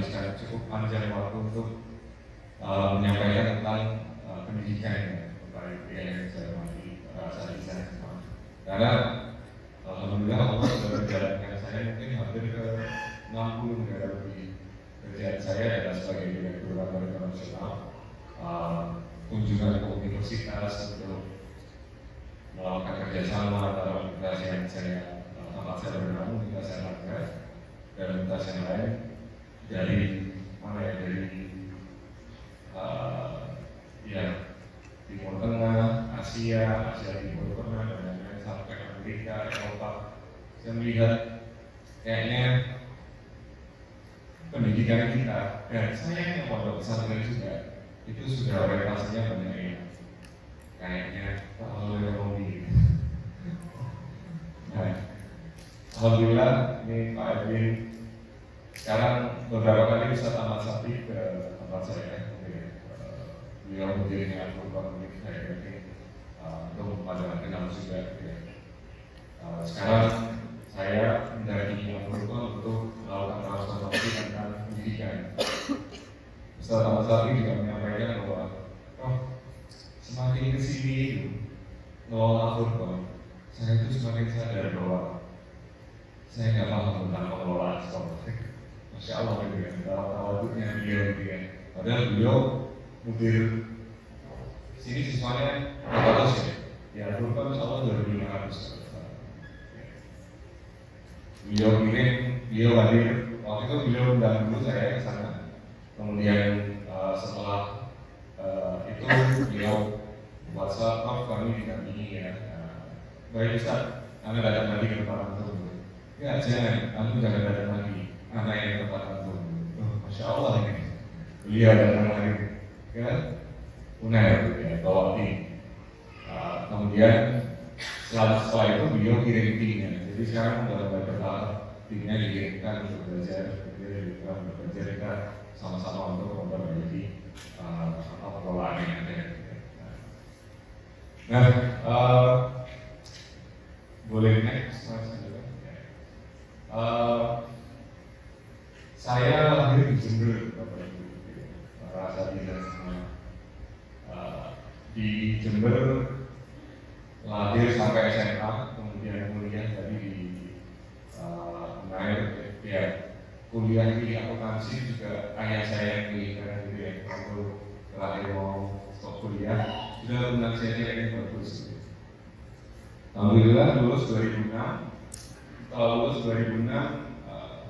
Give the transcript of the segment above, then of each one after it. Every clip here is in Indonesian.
menghabiskan cukup panjang waktu untuk menyampaikan tentang pendidikan baik yang saya hormati saat ini saya semua. Karena alhamdulillah Allah sudah menjalankan saya mungkin hampir ke 60 negara lebih kerjaan saya adalah sebagai direktur lembaga internasional, kunjungan ke universitas untuk melakukan kerjasama antara universitas yang tempat saya bernaung, universitas saya lakukan dan universitas yang lain dari Timur Tengah, Asia Timur Tengah dan lain-lain sampai Amerika, Eropa. Saya melihat kayaknya pendidikan kita dan saya yang pondok pesantren juga itu sudah orientasinya banyak yang kayaknya terlalu ekonomi. Nah, alhamdulillah ini Pak Edwin sekarang beberapa kali bisa tamat sakti ke tempat saya. Beliau mudirnya Al-Qur'an saya untuk pada kenal juga. Sekarang saya mendaki Al-Qur'an untuk melakukan transformasi tentang pendidikan. Ustaz Ahmad Syafi'i juga menyampaikan bahwa semakin kesini itu ngelola Al-Qur'an, saya itu semakin sadar bahwa saya nggak paham tentang pengelolaan sekolah. Masya Allah gitu ya, tawaduknya beliau gitu ya. Padahal beliau mudir sini siswanya 400 ya, Al-Qur'an insya Allah 2.500. Beliau hadir, waktu itu beliau undang dulu saya ke sana. Kemudian setelah itu beliau WhatsApp, kami didampingi ya. Baik Ustaz, Anda datang lagi ke tempat antum. Ya jangan, antum jangan datang lagi. Anak yang ke tempat antum. Masya Allah ini. Beliau datang lagi. Ya, UNER ya, bawa tim. Kemudian setelah itu beliau kirim timnya. Jadi sekarang sudah bertahap timnya dikirimkan untuk belajar, kita sama-sama untuk memperbaiki pengelolaan yang ada. Nah, boleh next mas. Saya lahir di Jember, Bapak Ibu, rasa tidak semua. Di Jember lahir sampai SMA, kemudian kuliah tadi di Unair, ya kuliah di akuntansi juga ayah saya yang pilihkan gitu ya. Waktu terakhir mau stop kuliah, sudah akuntansi aja yang bagus. Alhamdulillah lulus 2006. Setelah lulus 2006,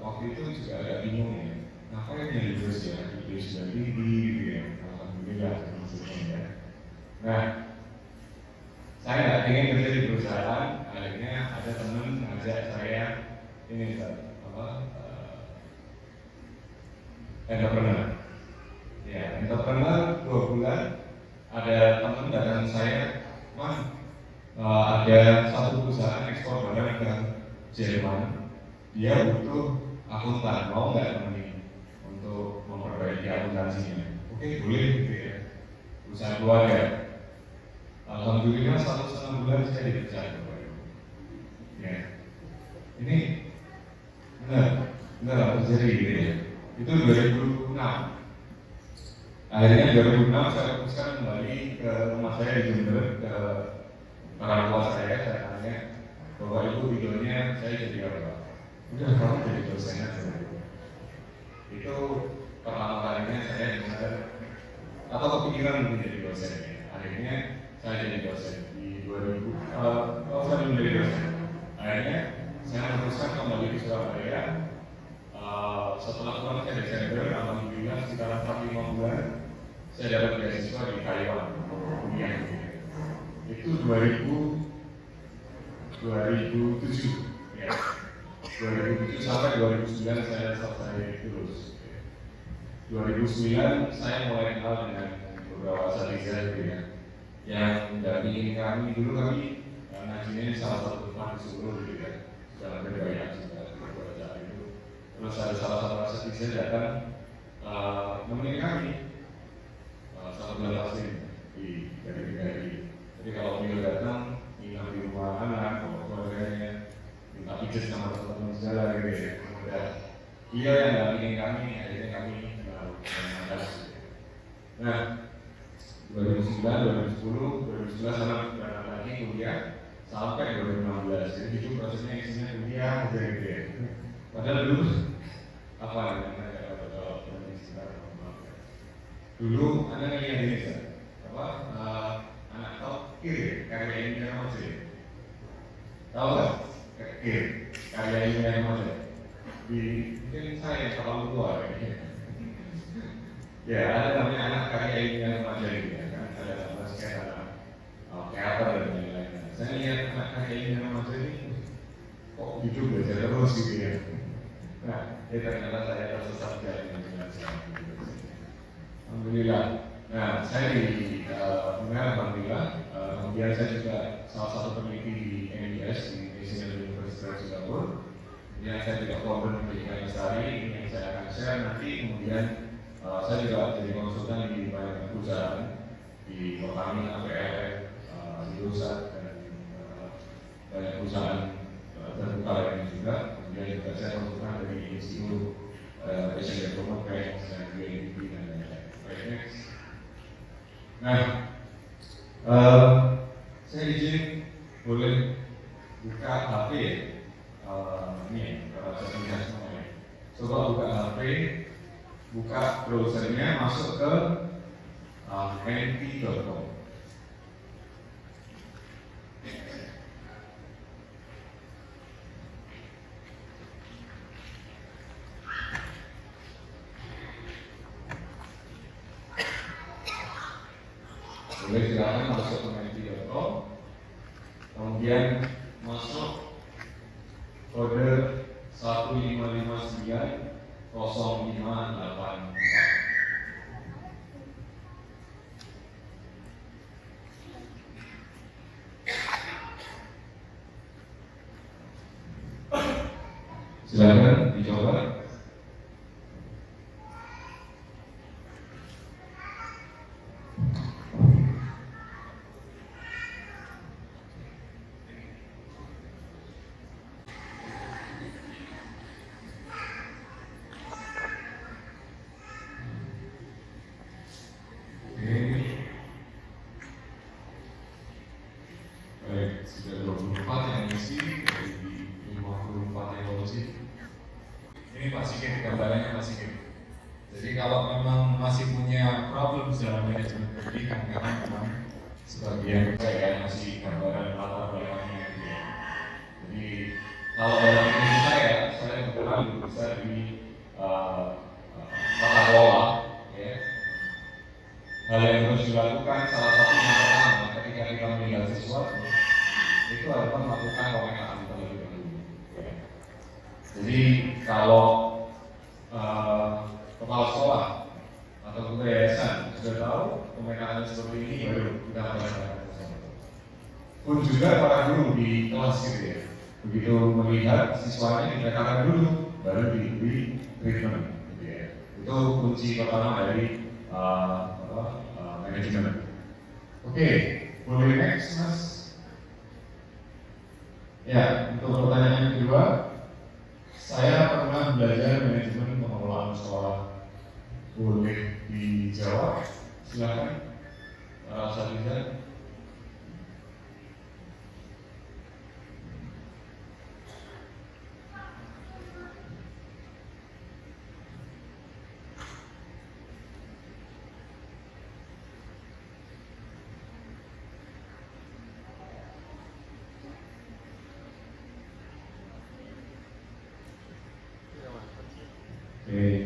waktu itu juga agak bingung ya. Ngapain yang lulus ya? Lulus sudah tinggi gitu ya. Alhamdulillah maksudnya ya. Nah, saya nggak ingin kerja di perusahaan, akhirnya ada teman ngajak saya ini entrepreneur. Ya, entrepreneur 2 bulan. Ada teman datang saya, ada satu perusahaan ekspor barang ke Jerman. Dia butuh akuntan, mau nggak temenin untuk memperbaiki akuntansinya? Oke, boleh gitu ya. Perusahaan keluarga. Alhamdulillah 1,5 bulan saya dipecat. Ya, ini benar terjadi gitu ya. Itu 2006. Akhirnya 2006 saya putuskan kembali ke rumah saya di Jember, ke orang tua saya tanya, Bapak Ibu videonya saya jadi apa? Udah kamu jadi dosen aja. Itu pertama kalinya saya dengar atau kepikiran menjadi dosen. Akhirnya saya jadi dosen di 2000. Saya menjadi dosen. Akhirnya saya memutuskan kembali ke Surabaya. Setelah pulang saya Desember, alhamdulillah sekitar 4-5 bulan saya dapat beasiswa di Taiwan kuliah. Itu 2007 ya. 2007 sampai 2009 saya selesai lulus. 2009 saya mulai kenal dengan beberapa asatidzah gitu ya, yang mendampingi kami. Dulu kami ngajinya di salah satu tempat di Solo gitu ya, dalam berbagai juga pada saat itu. Terus ada salah satu asatidzah datang nemenin kami 1 bulan pasti dari PKI. Jadi kalau beliau datang nginap di rumah anak, keluarganya, minta pijat sama teman-teman segala gitu ya. Kemudian beliau yang dampingin kami, akhirnya kami Nah, 2009, 2010, 2011 anak berangkat lagi kuliah sampai 2016. Jadi itu prosesnya isinya kuliah aja gitu ya. Padahal dulu apa namanya kalau dulu anak ngeliat ini apa anak top kiri karya ini yang masih tahu nggak kiri karya ini yang masih di mungkin saya yang terlalu tua ya. Ya ada namanya anak karya ini yang masih gitu ya kan ada basket ada teater dan lain-lain. Saya lihat anak karya ini yang masih ini kok hidup belajar terus gitu ya. Nah, ternyata saya tersesat jalan dengan alhamdulillah. Nah, saya di alhamdulillah. Kemudian saya juga salah satu peneliti di NUS di National University of Singapore. Kemudian saya juga korban pendidikan lestari ini yang saya akan share nanti. Kemudian saya juga jadi konsultan di banyak perusahaan di Pertamina, PLN, di Indosat dan banyak perusahaan terbuka lainnya juga. Kemudian juga saya konsultan dari Institut Asian Development Bank dan UNDP dan lain-lain. Nah, saya izin boleh buka HP ya. Ini kalau saya punya semuanya. Coba buka HP, buka browsernya, masuk ke np.com. Boleh silakan masuk ke np.com. Kemudian masuk kode 1559058. Silakan dicoba. Baik, sudah 24 yang isi dari 54 evolusi. Ini Pak Sigit, gambarannya Pak Sigit. Jadi kalau memang masih punya problem dalam manajemen pendidikan, karena memang sebagian saya masih gambaran latar belakangnya gitu ya. Jadi kalau dalam diri saya kebetulan lebih besar di tata kelola, ya. Hal yang harus dilakukan salah satu yang pertama ketika kita melihat sesuatu itu adalah melakukan pemetaan terlebih dahulu. Ya. Jadi kalau kepala sekolah atau ketua yayasan sudah tahu pemetaan seperti ini, baru kita melakukan sesuatu. Pun juga para guru di kelas gitu ya, begitu melihat siswanya dikatakan dulu, baru diberi treatment. Gitu ya. Itu kunci pertama dari manajemen. Oke, boleh next mas? Ya, untuk pertanyaan kedua, saya pernah belajar manajemen pengelolaan sekolah. Boleh dijawab? Silakan, Saliza. Oke.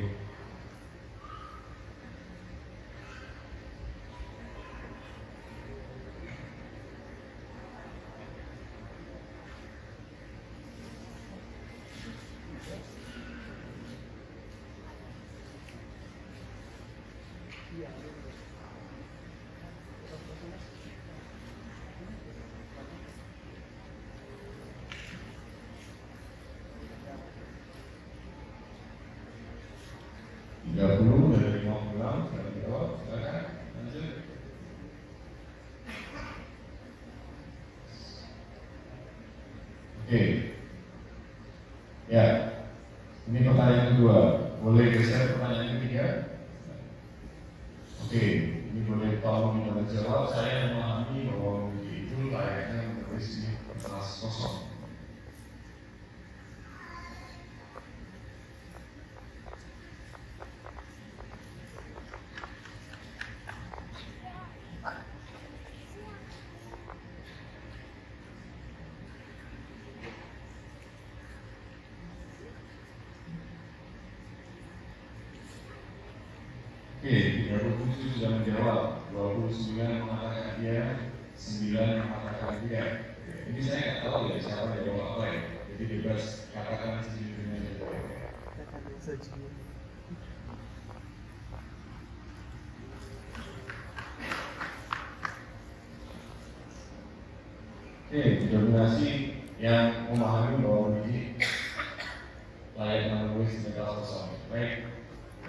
Dari 50 sudah dijawab, silakan lanjut. Oke. Ya, ini pertanyaan kedua. Boleh geser pertanyaan ketiga? Oke. jawab, saya memahami bahwa memiliki itu layaknya menulis di kertas kosong. Oke, 37 sudah menjawab, 29 mengatakan iya, 9 mengatakan tidak. Ini saya nggak tahu ya siapa yang jawab apa ya. Jadi bebas katakan sejujurnya saja. Oke, dominasi yang memahami bahwa ini layak menulis di kertas kosong. Baik.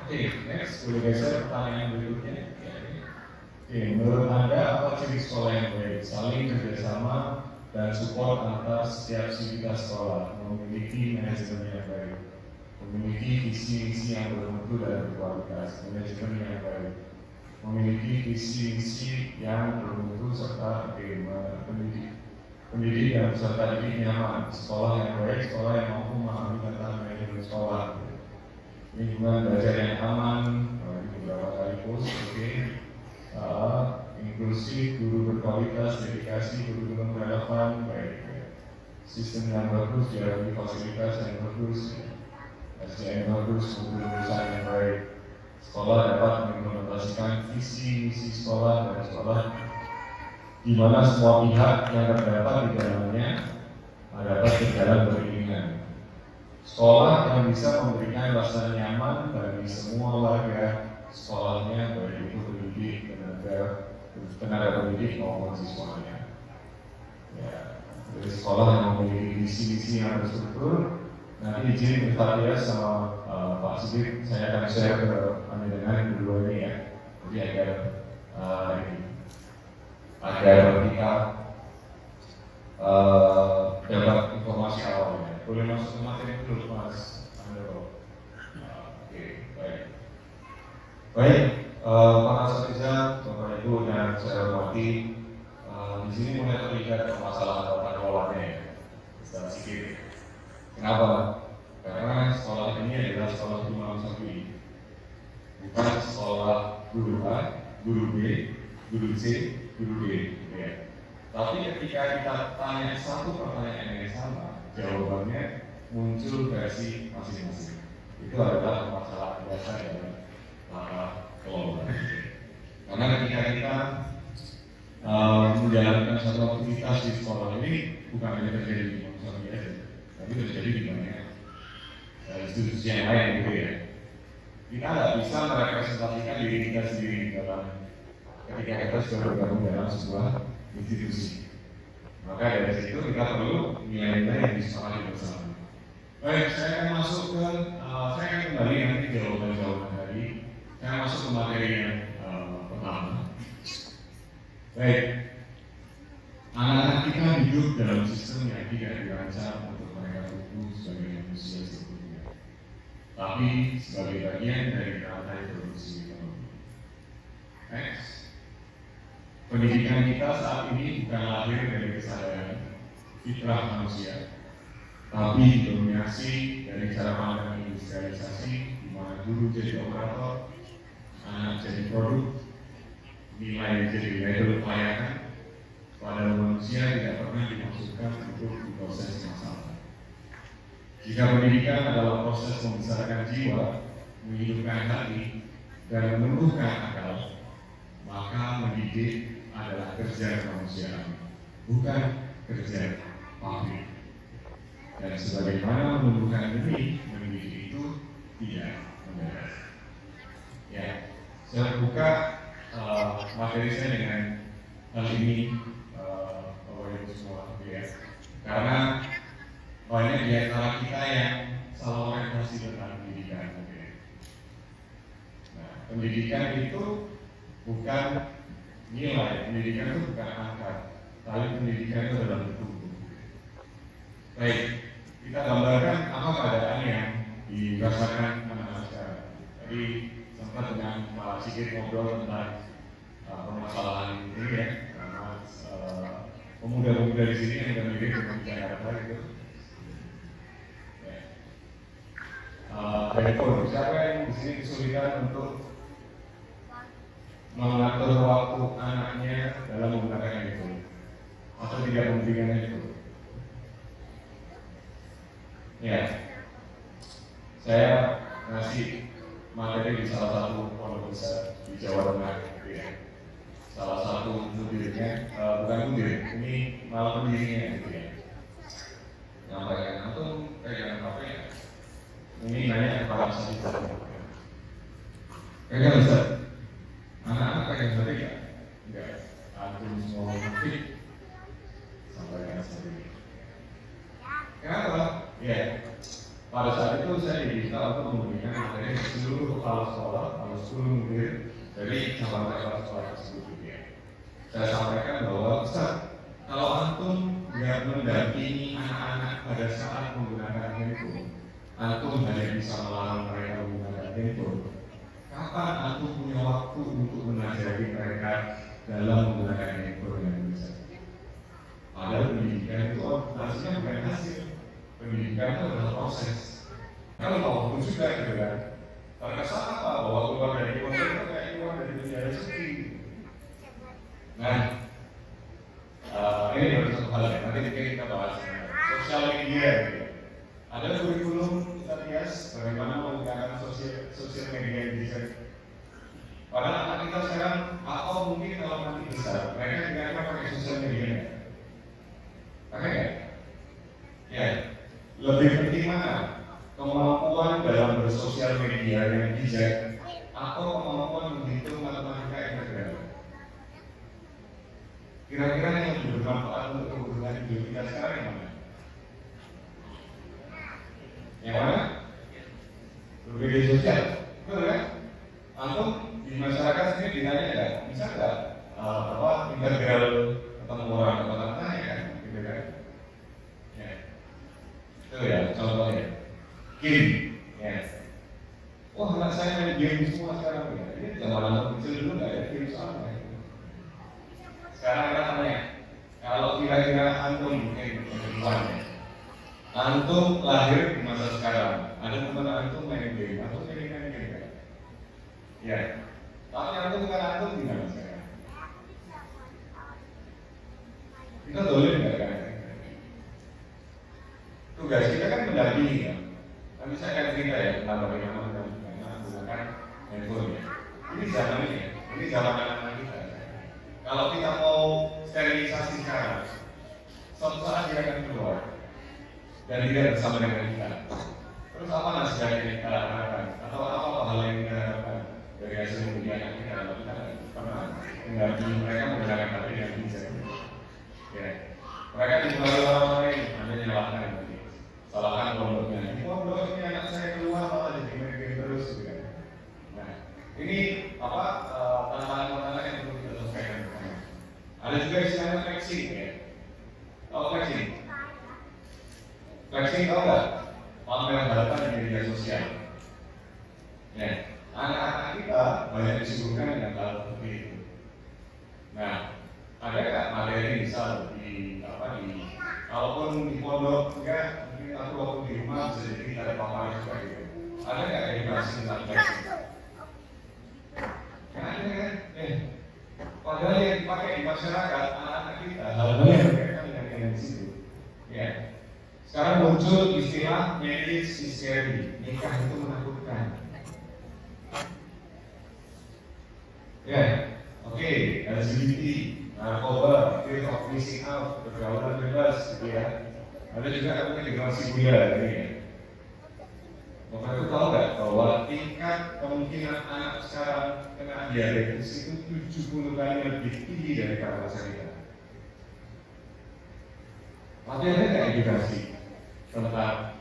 Oke, next, boleh geser pertanyaan berikutnya. Oke, menurut Anda apa ciri sekolah yang baik? Saling kerjasama dan support antar setiap sivitas sekolah, memiliki manajemen yang baik, memiliki visi misi yang bermutu dan berkualitas, manajemen yang baik, memiliki visi misi yang bermutu serta pendidik dan peserta didik nyaman, sekolah yang baik, sekolah yang mampu memahami tentang manajemen sekolah, lingkungan belajar yang aman, beberapa kali post, oke. Inklusif, guru berkualitas, dedikasi, guru relevan, baik. Sistem yang bagus, dialog fasilitas yang bagus, SDM bagus, guru lulusan yang baik. Sekolah dapat mengimplementasikan visi misi sekolah dan sekolah di mana semua pihak yang terdapat di dalamnya dapat berjalan beriringan. Sekolah yang bisa memberikan rasa nyaman bagi semua warga sekolahnya, baik itu pendidik, tenaga pendidik maupun siswanya. Ya, dari sekolah yang memiliki visi-visi yang berstruktur. Nanti izin minta ya sama Pak Sigit, saya akan share ke Anda dengan kedua ini ya. Jadi agar kita dapat informasi awalnya. Boleh masuk ke materi dulu, Mas Andro. Oke, baik. Baik, para asatidzah, Bapak Ibu yang saya hormati, di sini mulai terlihat permasalahan tata kelolanya ya, sedikit. Kenapa? Karena sekolah ini adalah sekolah guru manusiawi, bukan sekolah guru A, guru B, guru C, guru D. Ya. Tapi ketika kita tanya satu pertanyaan yang sama, jawabannya muncul versi masing-masing. Itu adalah permasalahan dasar dalam tata kelola. Karena ketika kita menjalankan satu aktivitas di sekolah ini bukan hanya terjadi di manusia biasa, tapi terjadi di banyak institusi yang lain gitu ya. Kita nggak bisa merepresentasikan diri kita sendiri dalam ketika kita sudah bergabung dalam sebuah institusi. Maka dari situ kita perlu nilai-nilai yang disepakati bersama. Baik, saya akan masuk ke, saya akan kembali nanti jawaban-jawaban tadi. Saya masuk ke materi yang pertama. Baik, anak-anak kita hidup dalam sistem yang tidak dirancang untuk mereka tumbuh sebagai manusia sebetulnya, tapi sebagai bagian dari rantai produksi ekonomi. Next. Pendidikan kita saat ini bukan lahir dari kesadaran fitrah manusia, tapi didominasi dari cara pandang industrialisasi, di mana guru jadi operator, anak jadi produk, nilai jadi label pelayanan, pada manusia tidak pernah dimaksudkan untuk diproses masalah. Jika pendidikan adalah proses membesarkan jiwa, menghidupkan hati, dan menumbuhkan akal, maka mendidik adalah kerja kemanusiaan, bukan kerja pabrik. Dan sebagaimana menumbuhkan benih, mendidik itu tidak mendadak. Ya, saya buka materi saya dengan hal ini, Bapak Ibu semua, ya. Karena banyak di antara kita yang salah orientasi tentang pendidikan. Nah, pendidikan itu bukan nilai, pendidikan itu bukan angka, tapi pendidikan itu adalah bertumbuh. Baik, kita gambarkan apa keadaan yang dirasakan anak-anak sekarang. Tadi sempat dengan Pak Sigit ngobrol tentang permasalahan ini ya, karena pemuda-pemuda di sini yang udah mirip dengan Jakarta gitu. Handphone, siapa yang di sini kesulitan untuk mengatur waktu anaknya dalam menggunakan handphone atau tidak memberikan handphone? Ya, saya ngasih materi di salah satu pondok besar di Jawa Tengah, ya. Salah satu mudirnya, bukan mudir, ini malah pendirinya, gitu ya. Nyampaikan antum pegang HP ya. Ini nanya kepada saya. Pegang Ustaz, anak-anak pegang HP ya? Enggak, antum mau ngerti sampaikan sendiri. Kenapa? Ya. Pada saat itu saya diminta untuk memberikan materi ke seluruh kepala sekolah, kalau 10 murid dari cabang kepala sekolah tersebut. Ya. Saya sampaikan bahwa Ustaz, kalau antum nggak mendampingi anak-anak pada saat menggunakan handphone, antum hanya bisa melarang mereka menggunakan handphone. Kapan antum punya waktu untuk mengajari mereka dalam menggunakan handphone yang bisa? Padahal pendidikan itu hasilnya bukan hasil. Pendidikan itu adalah proses. Kalau mau pun juga gitu kan. Terkesan apa bahwa keluar dari pondok itu kayak keluar dari penjara sendiri. Nah, ini baru satu hal ya. Nanti kita bahas sosial media. Gitu. Ada kurikulum kita bias bagaimana menggunakan sosial media yang bisa. Padahal anak kita sekarang atau mungkin kalau nanti besar, mereka tidak akan pakai sosial media. Pakai nggak? Ya. Lebih penting mana? Kemampuan dalam bersosial media yang bijak atau kemampuan menghitung matematika yang berbeda? Kira-kira yang lebih bermanfaat untuk kebutuhan hidup kita sekarang yang mana? Yang mana? Bermedia sosial, betul kan? Antum di masyarakat sendiri ditanya nggak? Bisa nggak? Integral ketemu orang atau tanya kan? Gitu kan? Itu ya contohnya game ya. Wah anak saya main game semua sekarang ya. Ini zaman anak kecil dulu nggak ada game sama ya. Sekarang kita tanya, kalau kira-kira antum mungkin ya, antum lahir di masa sekarang, ada teman antum main game atau main game kan? Ya, tapi antum gimana sekarang? Kita boleh nggak kan? Tugas kita kan mendampingi ya. Tapi saya akan cerita ya tentang bagaimana menggunakan handphone ya. Ini zaman ini ya, ini zaman anak-anak kita. Kalau kita mau sterilisasi sekarang, suatu saat dia akan keluar dan tidak bersama dengan kita. Terus apa nasihat yang kita harapkan atau apa hal yang kita harapkan dari hasil pendidikan kita kalau kita pernah mendampingi mereka menggunakan HP yang bijak. Ya, mereka dipengaruhi orang lain, Anda nyalahkan. Salahkan pondoknya. Pondok ini anak saya keluar malah jadi main terus gitu kan. Nah, ini tantangan-tantangan yang perlu kita selesaikan. Ada juga istilahnya flexing ya. Tahu flexing? Flexing tahu nggak? Pamer harta di media sosial. Ya, anak-anak kita banyak disibukkan dengan hal seperti itu. Nah, ada nggak materi misal kalaupun di pondok ya atau waktu di rumah bisa jadi kita ada paparan juga gitu. Ada nggak edukasi tentang flexing? Nggak ada kan? Padahal yang dipakai di masyarakat anak-anak kita hal-hal yang mereka dengan di situ. Ya. Sekarang muncul istilah marriage is scary, nikah itu menakutkan. Ya, oke, LGBT, narkoba, fear of missing out, pergaulan bebas, gitu ya. Ada juga namanya generasi muda ini ya. Bapak itu tahu nggak bahwa tingkat kemungkinan anak sekarang kena diabetes itu 70 kali lebih tinggi daripada masa kita. Tapi ada nggak edukasi tentang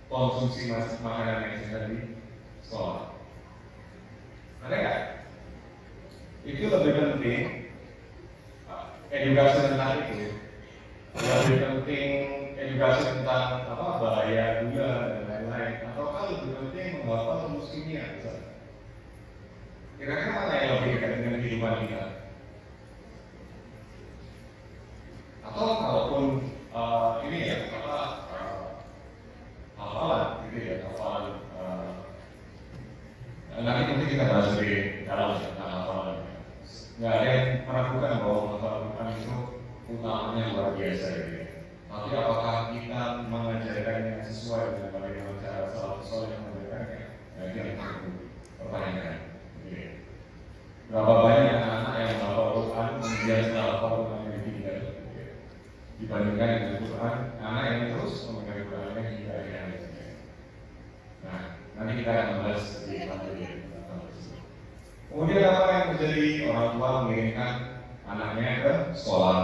konsumsi makanan yang sehat di sekolah? Ada nggak? Itu lebih penting edukasi tentang itu. Lebih penting edukasi tentang bahaya gula dan lain-lain, atau lebih penting menghafal rumus kimia misalnya. Kira-kira mana yang lebih dekat dengan kehidupan kita? Atau kalaupun ini ya hafalan gitu ya, hafalan nanti mungkin kita bahas lebih dalam ya tentang hafalan. Nggak ada yang meragukan bahwa hafalan Quran itu utamanya luar biasa gitu ya. Tapi apakah kita mengajarkannya sesuai dengan bagaimana cara salafus saleh mengajarkannya? Nah, itu yang perlu pertanyakan. Berapa banyak anak-anak yang menghafal Quran kemudian setelah hafal Quran yang ditinggal dibandingkan dengan Quran anak yang terus memegang Qurannya hingga akhirnya. Nah, nanti kita akan bahas lebih lanjut ya. Kemudian apa yang terjadi? Orang tua mengirimkan anaknya ke sekolah.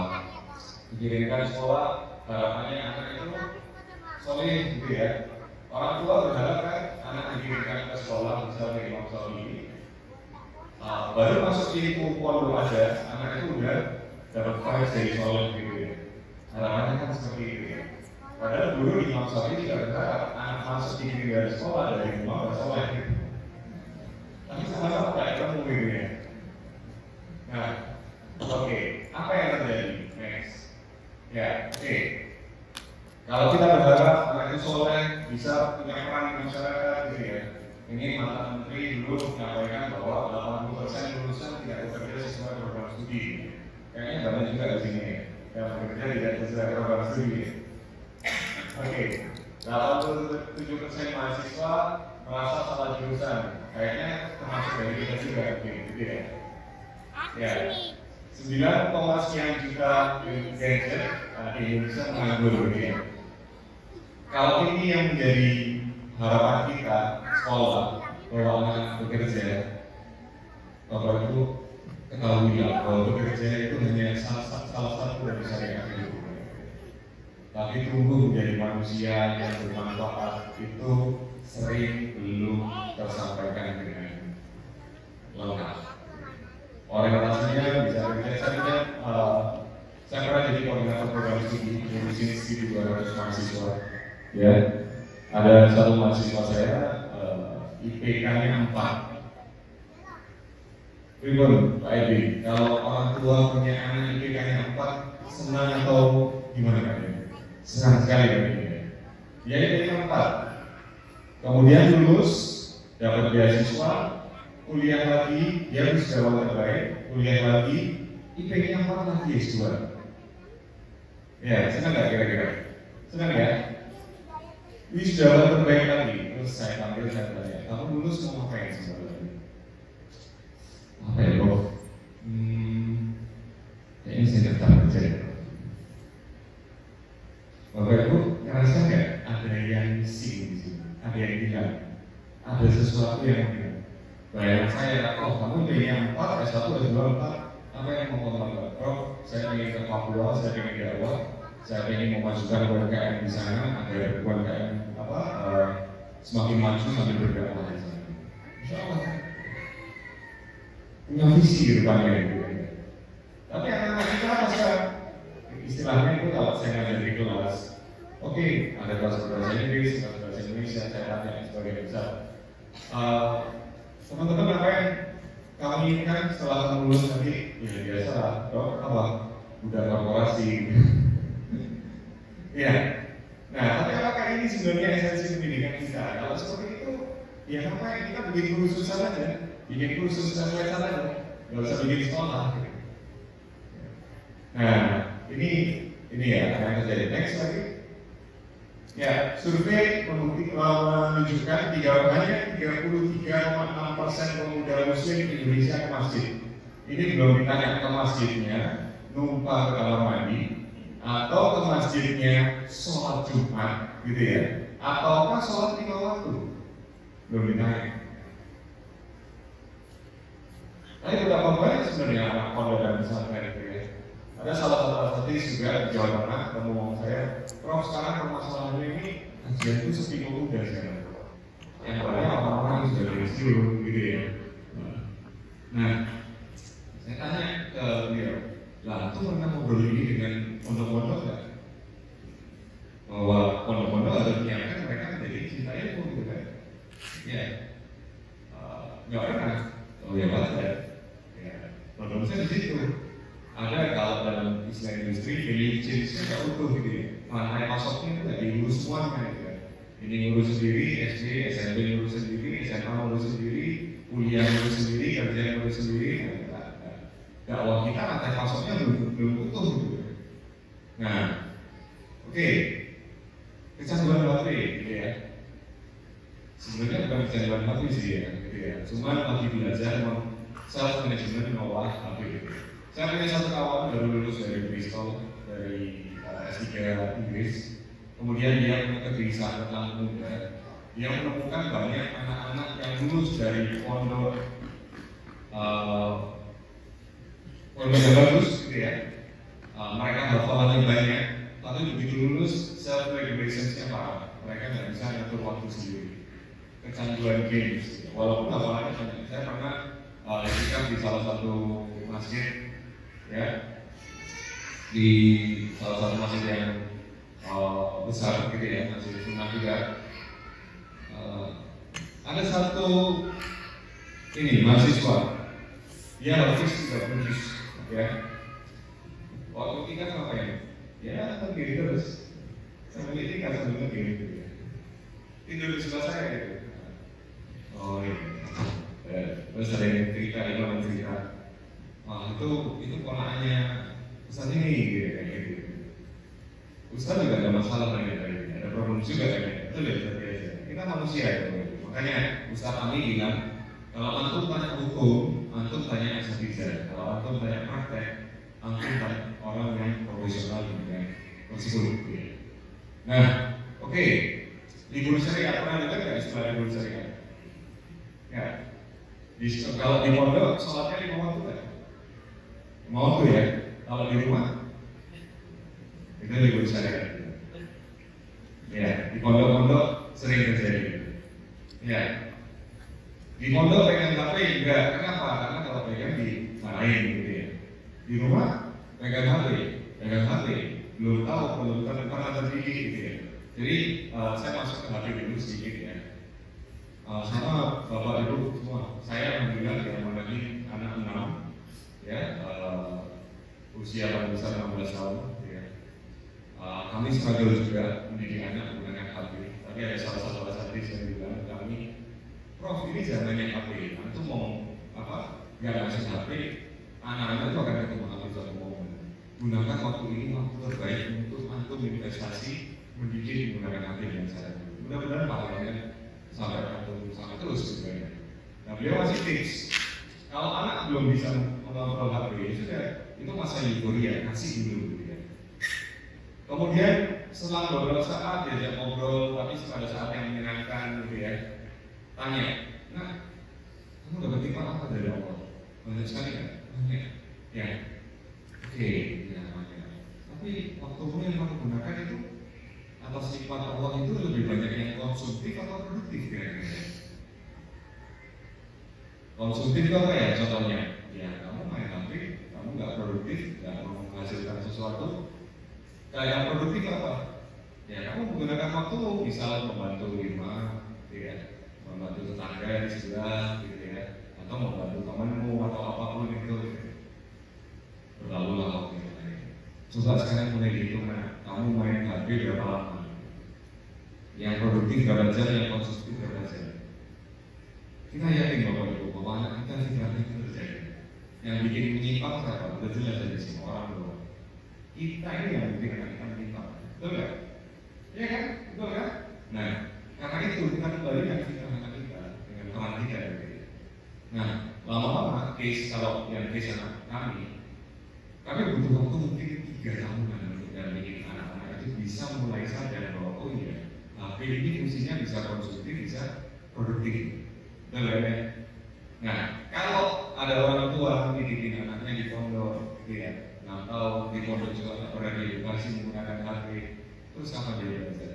Dikirimkan sekolah, harapannya anak itu soleh gitu ya. Orang tua berharap kan anak dikirimkan ke sekolah misalnya Imam Syafi'i. Baru masuk di pondok aja, anak itu udah dapat prize dari soleh gitu ya. Harapannya kan seperti itu ya. Padahal dulu Imam Syafi'i juga berharap anak masuk di dari sekolah dari Imam soleh gitu. Tapi sama-sama tidak ketemu gitu ya. Nah, oke, apa yang terjadi? Next. Ya, oke. Kalau kita berharap anak itu soleh bisa punya peran di masyarakat gitu ya. Ini mantan menteri dulu menyampaikan bahwa 80% lulusan tidak bekerja sesuai program studi. Kayaknya banyak juga di sini ya, yang bekerja tidak sesuai program studi. Oke, 87% mahasiswa merasa salah jurusan. Kayaknya termasuk dari kita juga, gitu ya. Ya, 9,sekian juta gadget di Indonesia menganggur, gitu ya. Kalau ini yang menjadi harapan kita sekolah bahwa anak bekerja, Bapak Ibu ketahuilah bahwa bekerja itu hanya salah satu dari syariat hidup. Tapi tumbuh menjadi manusia yang bermanfaat itu sering belum tersampaikan dengan lengkap. Orientasinya bisa kerja saya pernah jadi koordinator program studi di 200 mahasiswa. Ya, ada satu mahasiswa saya IPK-nya 4. Ribon, Pak Edi, kalau orang tua punya anak IPK-nya 4, senang atau gimana Pak Edi? Senang sekali Pak Edi. Dia IPK-nya 4. Kemudian lulus, dapat beasiswa, kuliah lagi, dia wisudawan terbaik, kuliah lagi, IPK-nya 4 lagi S2. Ya, senang nggak kira-kira? Senang ya? Wisudawan terbaik lagi, terus saya panggil saya tanya, kamu lulus mau ngapain sebenarnya? Apa ya bro? Kayaknya saya daftar kerja. Bapak Ibu ngerasa nggak ada yang missing di sini? Ada yang hilang? Ada sesuatu yang hilang? Bayangan saya, oh kamu pengen 4, S1, S2, 4, apa yang mau kamu lakukan? Prof, saya ingin ke Papua, saya ingin dakwah, saya ingin memajukan UMKM di sana agar UMKM semakin maju sambil berdakwah di sana. Insya Allah punya visi di depannya gitu. Tapi anak-anak kita apa sekarang? Istilahnya itu kalau saya ngajar di kelas, oke, ada kelas bahasa Inggris, kelas bahasa Indonesia, saya tanya sebagai besar. Teman-teman apa yang kamu inginkan setelah kamu lulus nanti? Ya biasa, dok, apa? Udah korporasi. Ya, nah tapi apakah ini sebenarnya esensi pendidikan kita? Kalau seperti itu, ya ngapain kita bikin kursus saja, bikin kursus sesuai saja, nggak usah bikin sekolah. Nah, ini ya yang terjadi. Next lagi. Ya, survei menunjukkan hanya 33,6% pemuda Muslim di Indonesia ke masjid. Ini belum ditanya ke masjidnya, numpang ke kamar mandi, atau ke masjidnya sholat Jumat, gitu ya, ataukah sholat 5 waktu, belum ditanya. Tapi betapa banyak sebenarnya anak pondok dan pesantren itu ya. Ada salah satu artis juga di Jawa Tengah ketemu saya, Prof sekarang permasalahannya ini kajian itu sepi pemuda sekarang. Yang banyak orang-orang yang sudah pensiun, gitu ya. Nah, saya tanya ke beliau, lah itu pernah ngobrol ini dengan pondok-pondok nggak? Bahwa pondok-pondok harus menyiapkan mereka menjadi cinta ilmu gitu kan? Ya, nggak pernah. Oh ya ada. Ya, pondok saya di situ. Ada kalau dalam istilah industri value chain tidak utuh gitu ya. Rantai pasoknya itu nggak diurus semuanya gitu ya. Ini ngurus sendiri, SD, SMP ngurus sendiri, SMA ngurus sendiri, kuliah ngurus sendiri, kerja ngurus sendiri. Dakwah kita rantai pasoknya belum utuh gitu ya. Nah, oke. Kecanduan baterai gitu ya. Sebenarnya bukan kecanduan HP sih ya, gitu ya. Cuma lagi belajar self management mengolah HP gitu. Saya punya satu kawan baru lulus dari Bristol, dari S3 Inggris. Kemudian dia punya kegelisahan tentang muda. Dia menemukan banyak anak-anak yang lulus dari pondok pondok yang bagus gitu ya. Mereka hafalannya banyak, tapi begitu lulus self regulation-nya parah. Mereka nggak bisa ngatur waktu sendiri. Kecanduan games, walaupun hafalannya banyak. Saya pernah itikaf di salah satu masjid, ya, di salah satu masjid yang besar gitu ya, masjid sunnah juga. Ada satu ini mahasiswa, dia hafiz 30 juz, ya. Waktu itikaf ngapain? Ya terdiri terus sambil itikaf sambil begini gitu ya. Tidur di sebelah saya gitu. Oh iya. Terus sering cerita, imam cerita, itu polanya Ustaz ini gitu kayak gitu. Ustaz juga ada masalah banyak, ada problem juga kayak itu ya biasa. Kita manusia ya, makanya Ustaz kami bilang kalau antum tanya hukum, antum tanya asatidz. Kalau antum tanya praktek, antum tanya orang yang profesional yang psikolog. Nah, oke. Libur syariat pernah dengar nggak istilah libur syariat? Ya. Kalau di pondok sholatnya 5 waktu kan? 5 waktu ya. Kalau di rumah itu libur syariat. Ya, di pondok-pondok sering terjadi. Ya. Di pondok pegang HP juga. Kenapa? Karena kalau pegang dimarahin gitu ya. Di rumah pegang HP, belum tahu, belum pernah terdidik gitu ya. Jadi saya masuk ke HP dulu sedikit ya. Sama bapak ibu semua, saya alhamdulillah yang memiliki anak 6 ya, usia paling besar 16 tahun ya. Kami struggle juga mendidik anak menggunakan HP. Tapi ada salah satu asatidz yang bilang kami, Prof ini zamannya HP, itu mau apa? Gak ngasih HP, anak-anak itu akan ketemu HP suatu momen. Gunakan waktu ini waktu terbaik untuk antum investasi mendidik menggunakan HP yang saya. Mudah-mudahan pahalanya sampai antum sampai terus sebenarnya. Nah beliau kasih tips. Kalau anak belum bisa mengontrol HP, sudah itu masa euforia, kasih dulu gitu ya. Kemudian setelah beberapa saat diajak ngobrol, tapi pada saat yang menyenangkan gitu ya, tanya, nah kamu dapat tipe apa dari Allah? Banyak sekali kan? Banyak. Ya. Oke, ya banyak. Tapi waktumu yang kamu gunakan itu atas sifat Allah itu lebih banyak yang konsumtif atau produktif kira-kira? Konsumtif itu apa ya contohnya? Ya kamu main HP, kamu nggak produktif, nggak menghasilkan sesuatu. Kayak yang produktif apa? Ya kamu menggunakan waktu misal membantu imam, ya, membantu tetangga di sebelah, gitu ya, atau membantu temanmu atau apapun itu. Berlalu lah waktu itu. Coba sekarang mulai dihitung, kamu main HP berapa lama? Yang produktif berapa jam, yang konsumtif berapa jam? Kita yakin Bapak Ibu bahwa anak kita fitrahnya itu terjadi. Yang bikin menyimpang siapa? Udah jelas dari semua orang loh. Kita ini yang bikin anak kita menyimpang, betul nggak? Iya kan? Betul kan? Nah, karena itu kita kembali yang fitrah anak kita dengan peran kita gitu. Nah, lama-lama case kalau yang case anak kami butuh waktu mungkin 3 tahunan untuk bikin anak-anak itu bisa mulai sadar bahwa oh iya, HP ini fungsinya bisa konsumtif, bisa produktif. Betul ya? Nah, kalau ada orang tua didikin anaknya di pondok, ya, 6 tahun di pondok juga nggak pernah diedukasi menggunakan HP, terus kapan dia belajar?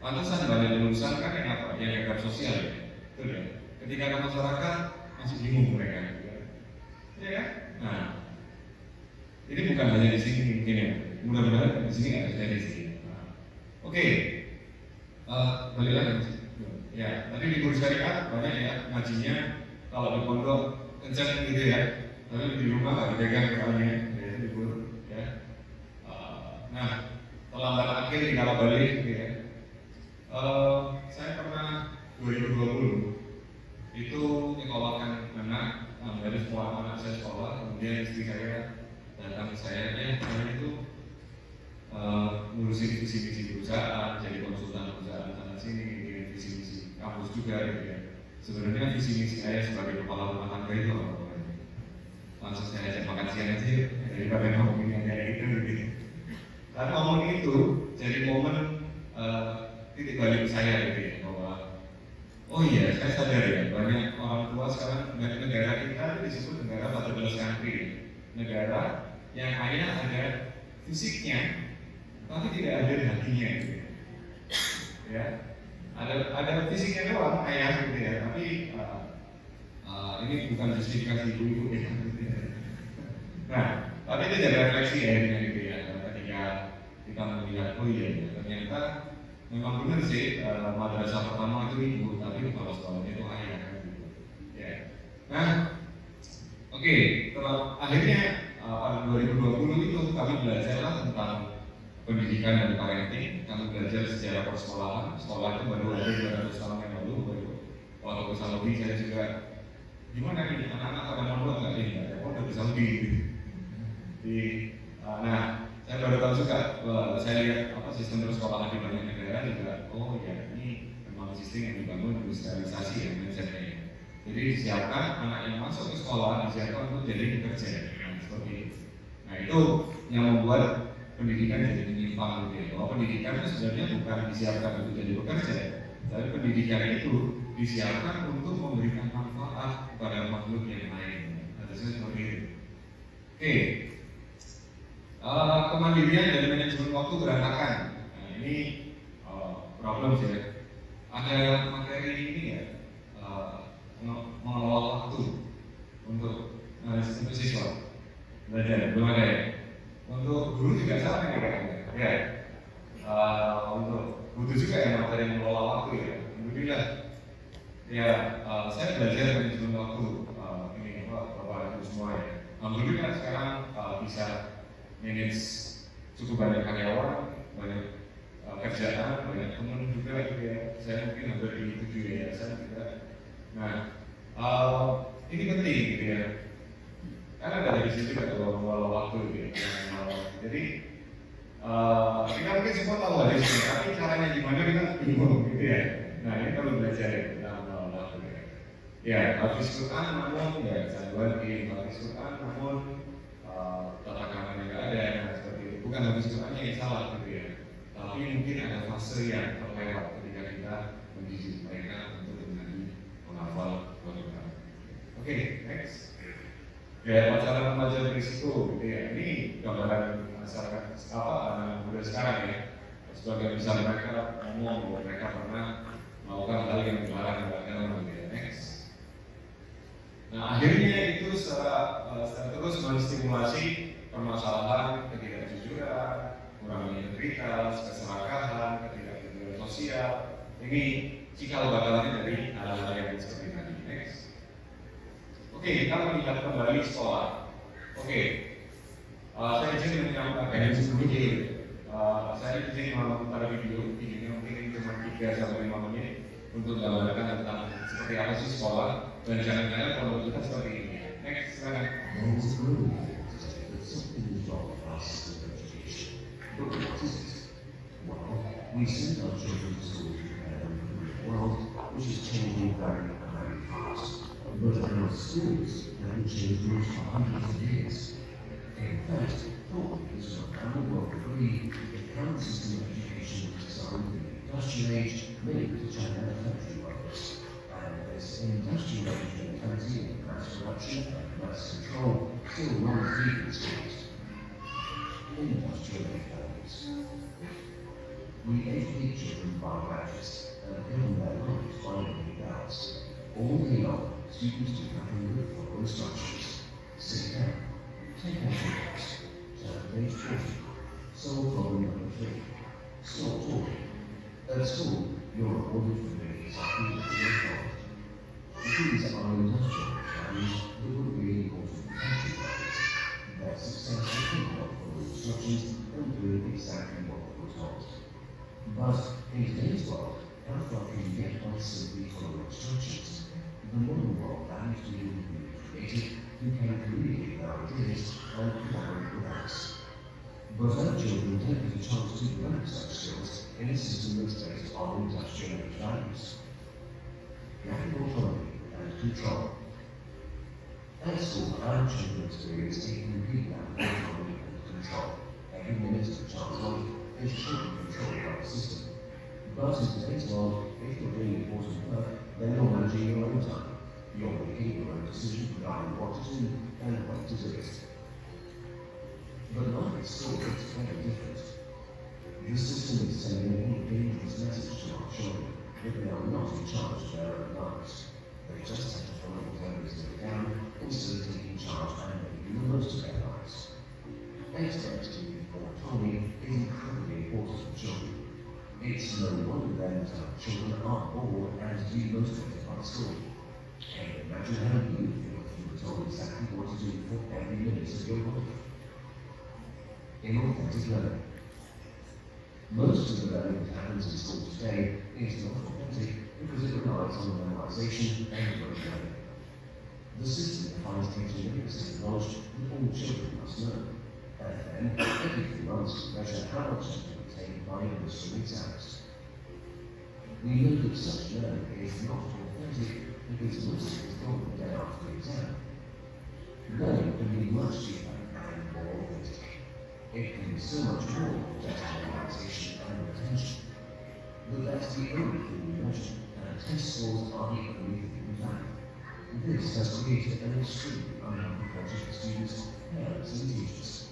Pantesan banyak lulusan kan yang apa? Yang gagap sosial ya, betul ya? Ketika ke masyarakat masih bingung mereka, ya kan? Nah, ini bukan hanya di sini mungkin ya. Mudah-mudahan di sini nggak terjadi di sini. Oke, balik lagi. Ya, tadi libur syariat banyak ya ngajinya. Kalau di pondok kencang gitu ya. Tapi di rumah nggak dipegang kepalanya. Ya, libur. Ya. Nah, terakhir di balik gitu ya. Saya pernah 2020 itu nyekolahkan anak, dari semua anak saya sekolah, kemudian istri saya datang ke saya, saya itu ngurusin visi misi perusahaan, jadi konsultan perusahaan sana sini, bikin visi misi kampus juga gitu ya. Sebenarnya visi misi saya sebagai kepala rumah tangga itu apa? Langsung saya ajak makan siang aja yuk, daripada ngomongin yang kayak gitu. Karena ngomong itu jadi momen titik balik saya gitu ya, bahwa oh iya, saya sadar ya, banyak orang tua sekarang negara kita disebut negara 14 country, negara yang ayah ada fisiknya, tapi tidak ada hatinya gitu ya. Ada fisiknya doang ayah gitu ya, tapi ini bukan justifikasi ibu-ibu ya. Nah, tapi itu jadi refleksi ya dengan gitu ya, ketika kita melihat oh iya ya, ternyata memang benar sih madrasah pertama itu ibu, tapi kepala sekolahnya itu ayah gitu. Ya. Nah, oke, akhirnya pada 2020 itu kami belajarlah tentang pendidikan dan parenting. Kami belajar sejarah persekolahan. Sekolah itu baru ada 200 tahun yang lalu. Waktu ke Saudi saya juga gimana nih anak-anak pada nomor nggak ini? Ada udah ke Saudi. Nah, saya baru tahu juga, saya lihat sistem persekolahan di banyak negara juga. Oh ya, ini memang sistem yang dibangun industrialisasi ya mindsetnya. Jadi disiapkan anak yang masuk ke sekolah disiapkan untuk jadi pekerja. Nah, seperti itu. Nah, itu yang membuat pendidikan jadi menyimpang gitu ya. Bahwa pendidikan itu sebenarnya bukan disiapkan untuk jadi pekerja, tapi pendidikan itu disiapkan untuk memberikan manfaat kepada makhluk yang lain. Harusnya seperti itu. Oke. Kemandirian dari manajemen waktu berantakan. Nah, ini problem sih ya. Ada materi ini ya, mengelola waktu untuk siswa belajar, belum ada ya. Untuk guru juga sama ya. Untuk butuh juga ya materi mengelola waktu ya. Alhamdulillah. Ya, saya belajar manajemen waktu ini Bapak Ibu semua ya. Alhamdulillah sekarang bisa manage cukup banyak karyawan, banyak kerjaan, banyak teman juga gitu ya. Saya mungkin hampir di 7 yayasan juga. Nah, ini penting gitu ya. Karena dari situ juga mengelola waktu gitu ya. Jadi kita mungkin semua tahu ada sih, tapi caranya gimana kita bingung gitu ya. Nah, ini perlu belajar ya tentang mengelola waktu ya. Ya, habis Quran namun ya canduan game, habis Quran namun tata krama yang nggak ada, nah seperti itu. Bukan habis Qurannya yang salah gitu ya. Tapi mungkin ada fase yang terlewat ketika kita mendidik mereka untuk menjadi penghafal Quran. Oke, next. Ya, pacaran remaja berisiko gitu ya. Ini gambaran masyarakat anak muda sekarang ya. Sebagai misal mereka ngomong bahwa mereka pernah melakukan hal yang dilarang gitu ya. Next. Nah, akhirnya itu secara terus menstimulasi permasalahan ketidakjujuran, kurangnya integritas, keserakahan, ketidakjujuran sosial. Ini cikal bakalnya dari hal-hal yang seperti tadi. Next. Oke, kita melihat kembali sekolah. Oke, saya izin menyampaikan sebelumnya. Saya izin memutar videonya mungkin cuma 3-5 menit untuk menggambarkan tentang seperti apa sih sekolah dan jangan-jangan kalau kita seperti ini. Next, silakan. We send our children to school to prepare them for the world, which is changing very, very fast. But in our schools, that will change for hundreds of years. In fact, thought leaders around the world agree that the current system of education was designed in the industrial age, linked to China factory workers. And this industrial age mentality of mass production and mass control still runs deep in schools. Industrial age values. We educate children by gadgets and govern their lives by ringing bells. All day long, students do nothing but follow instructions. Sit down, take out your books, turn to page 40, solve problem number 3, stop talking. At school, you're rewarded for doing exactly what you're told. These are industrial values that would really important for country values. Their success is built on following instructions and doing exactly what they were told. But in today's world, how far can you get by simply following instructions? The modern world values people who can be creative, who can communicate their ideas, and collaborate with others. But our children don't get a chance to develop such skills in a system that's based on industrial-age values. Lack of autonomy and control. At school, our children experience a complete lack of autonomy and control. Every minute of a child's life is totally controlled by the system. But in today's world, if you're doing important work, then you're managing your own time. You're making your own decision regarding what to do and when to do it. But life at school is very different. The system is sending a dangerous message to our children that they are not in charge of their own lives. They just have to follow whatever is laid down instead of taking charge and making the most of their lives. Expecting for autonomy is incredibly important for children. It's no wonder then that our children are bored and demotivated by school. Can you imagine how you would feel if you were told exactly what to do for every minute of your life? Inauthentic learning. Most of the learning that happens in school today is not authentic because it relies on memorization and rote learning. The system defines teaching literacy and knowledge that all children must know, and then every few months measure how much they can retain by English exams. We know that such learning is not authentic because most of it is gone the day after the exam. Learning can be much deeper and more authentic. It can be so much more than just memorization and retention. But that's the only thing we measure, and test scores are the only thing we value. This has created an extremely unhealthy culture for students, parents, and teachers.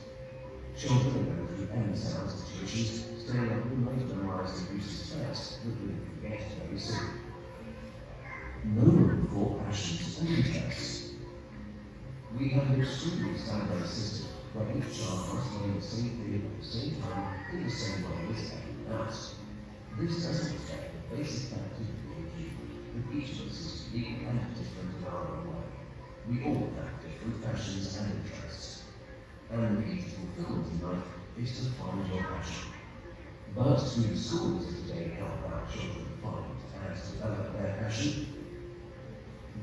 Children are going through endless hours of tuitions, staying up all night memorizing useless tests that we forget very soon. No room for passions and interests. We have an extremely standardized system where each child must learn the same thing at the same time in the same way as everyone else. This doesn't respect the basic fact of being that each of us is unique and different in our own way. We all have different passions and interests. And the key to fulfillment in life is to find your passion. But do the schools of today help our children find and develop their passion?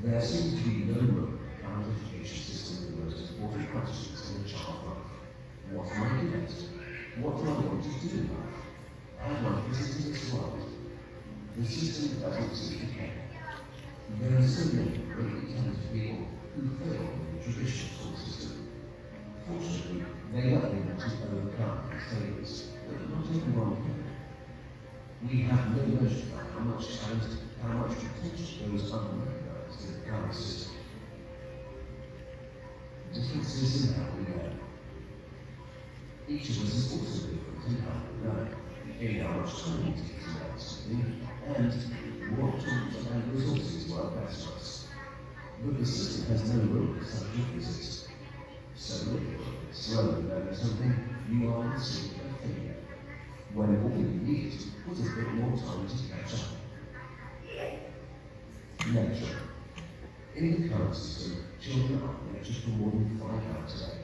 There seems to be no room in our education system for the most important questions in a child's life. What am I good at? What do I want to do in life? How do I fit into this world? The system doesn't seem to care. There are so many greatly talented people who fail in the traditional school system. Fortunately, they are able to overcome these failures, but not everyone can. We have no measure for how much talent, how much potential goes unrecognized in the current system. Differences in how we learn. Each of us is also different in how we learn, in how much time we take to learn something, and what tools and resources work best for us. But the system has no room for such differences. So if you're slowly learning something, you are considered a failure, when all you need is to put a bit more time to catch up. Lecture. In the current system, children are lectured for more than 5 hours a day.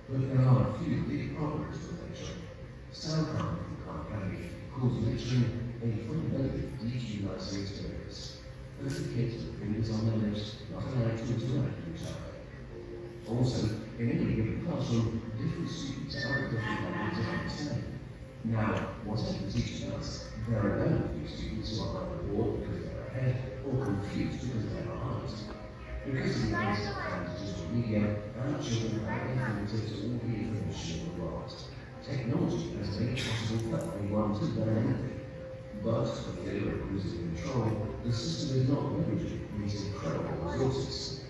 But there are a few big problems with lecturing. Sam Carr from Khan Academy calls lecturing a fundamentally dehumanizing experience. As the kids with fingers on their lips, not allowed to interact with each other. Also, in any given classroom, different students are at different levels of understanding. Now, whatever the teacher does, there are very few students who are either bored because they're ahead or confused because they're behind. Because of the internet and digital media, our children have access to all the information in the world. Technology has made it possible for everyone to learn anything. But for fear of losing control, the system is not leveraging these incredible resources.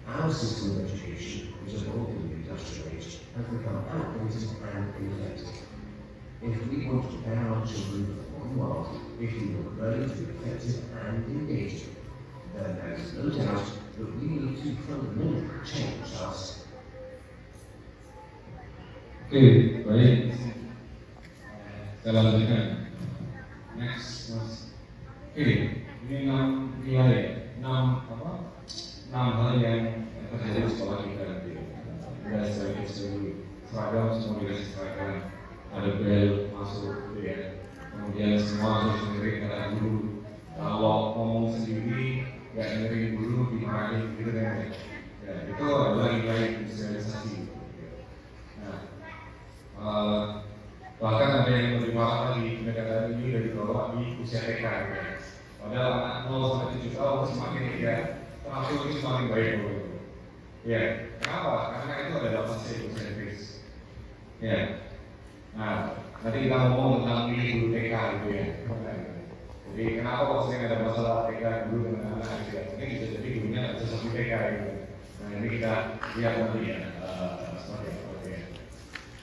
Our system of education, which evolved in the industrial age, has become outdated and ineffective. If we want to prepare our children for the modern world, if we want learning to be effective and engaging, then there is no doubt that we need to fundamentally change us. Oke, baik. Saya lanjutkan. Next, mas. Oke, ini 6 nilai, 6 hal yang terjadi di sekolah kita nanti. Udah saya dulu seragam, semua dikasih seragam. ada bel masuk gitu ya. Kemudian semua harus dengerin kata guru. Kalau ngomong sendiri nggak dengerin guru dimarahin gitu kan ya. Ya itu adalah nilai industrialisasi. Nah, bahkan ada yang lebih parah lagi, pendekatan ini dari bawah di usia TK ya. Padahal anak 0 sampai 7 tahun semakin ya, termasuk itu semakin baik gitu. Ya, kenapa? Karena itu adalah fase egosentris. Ya, nah nanti kita ngomong tentang ini guru TK gitu ya. Jadi kenapa kok sering ada masalah TK guru dengan anak gitu ya? Mungkin bisa jadi gurunya nggak bisa seperti TK gitu. Nah ini kita lihat nanti ya, seperti apa ya.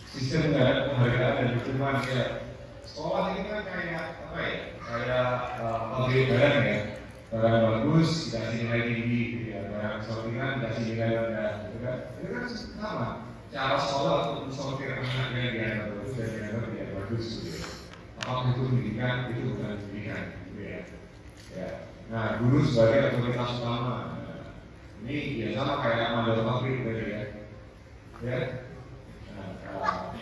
Sistem penghargaan dan dukungan ya. Sekolah ini kan kayak apa ya? Kayak pabrik barang ya. Barang bagus dikasih nilai tinggi, gitu ya. Barang sortiran dikasih nilai rendah, gitu kan? Itu kan sama. Cara sekolah untuk mensortir anak yang dianggap bagus dan dianggap tidak bagus, gitu ya. Apakah itu pendidikan? Itu bukan pendidikan, gitu ya. Ya. Nah, guru sebagai otoritas utama. Ini ya sama kayak mandor pabrik tadi ya. Ya.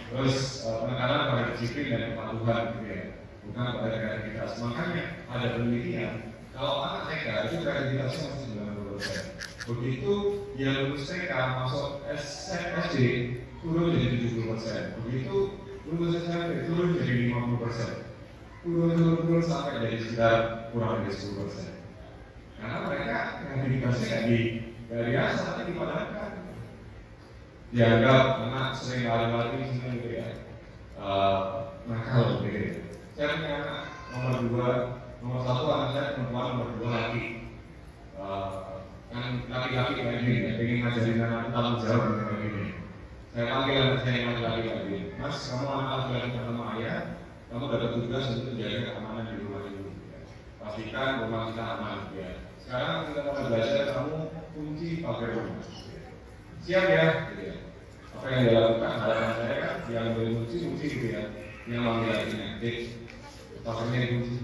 Terus penekanan pada disiplin dan kepatuhan gitu ya, bukan pada kreativitas. Makanya ada penelitian kalau anak TK itu kreativitasnya masih 90%. Begitu dia lulus TK masuk SD turun jadi 70%. Begitu lulus SMP turun jadi 50%. Turun sampai jadi sekitar kurang dari 10%. Karena mereka kreativitasnya nggak diasah tapi dipadatkan. Dianggap anak sering lari-lari senang gitu ya, nakal gitu ya. Saya punya anak nomor satu anak saya perempuan, nomor 2 laki. Kan laki-laki kayak gini ya, pengen ngajarin anak tanggung jawab kayak gini. Saya panggil anak saya yang laki-laki kayak gini, Mas, kamu anak laki-laki sama ayah, kamu dapat tugas untuk menjaga keamanan di rumah ini. Pastikan rumah kita aman ya. Sekarang kita akan belajar, kamu kunci pagar rumah. Siap ya, gitu ya. Apa yang dia lakukan, harapan saya kan yang boleh kunci gitu ya, yang manggil artinya, pakarnya dikunci.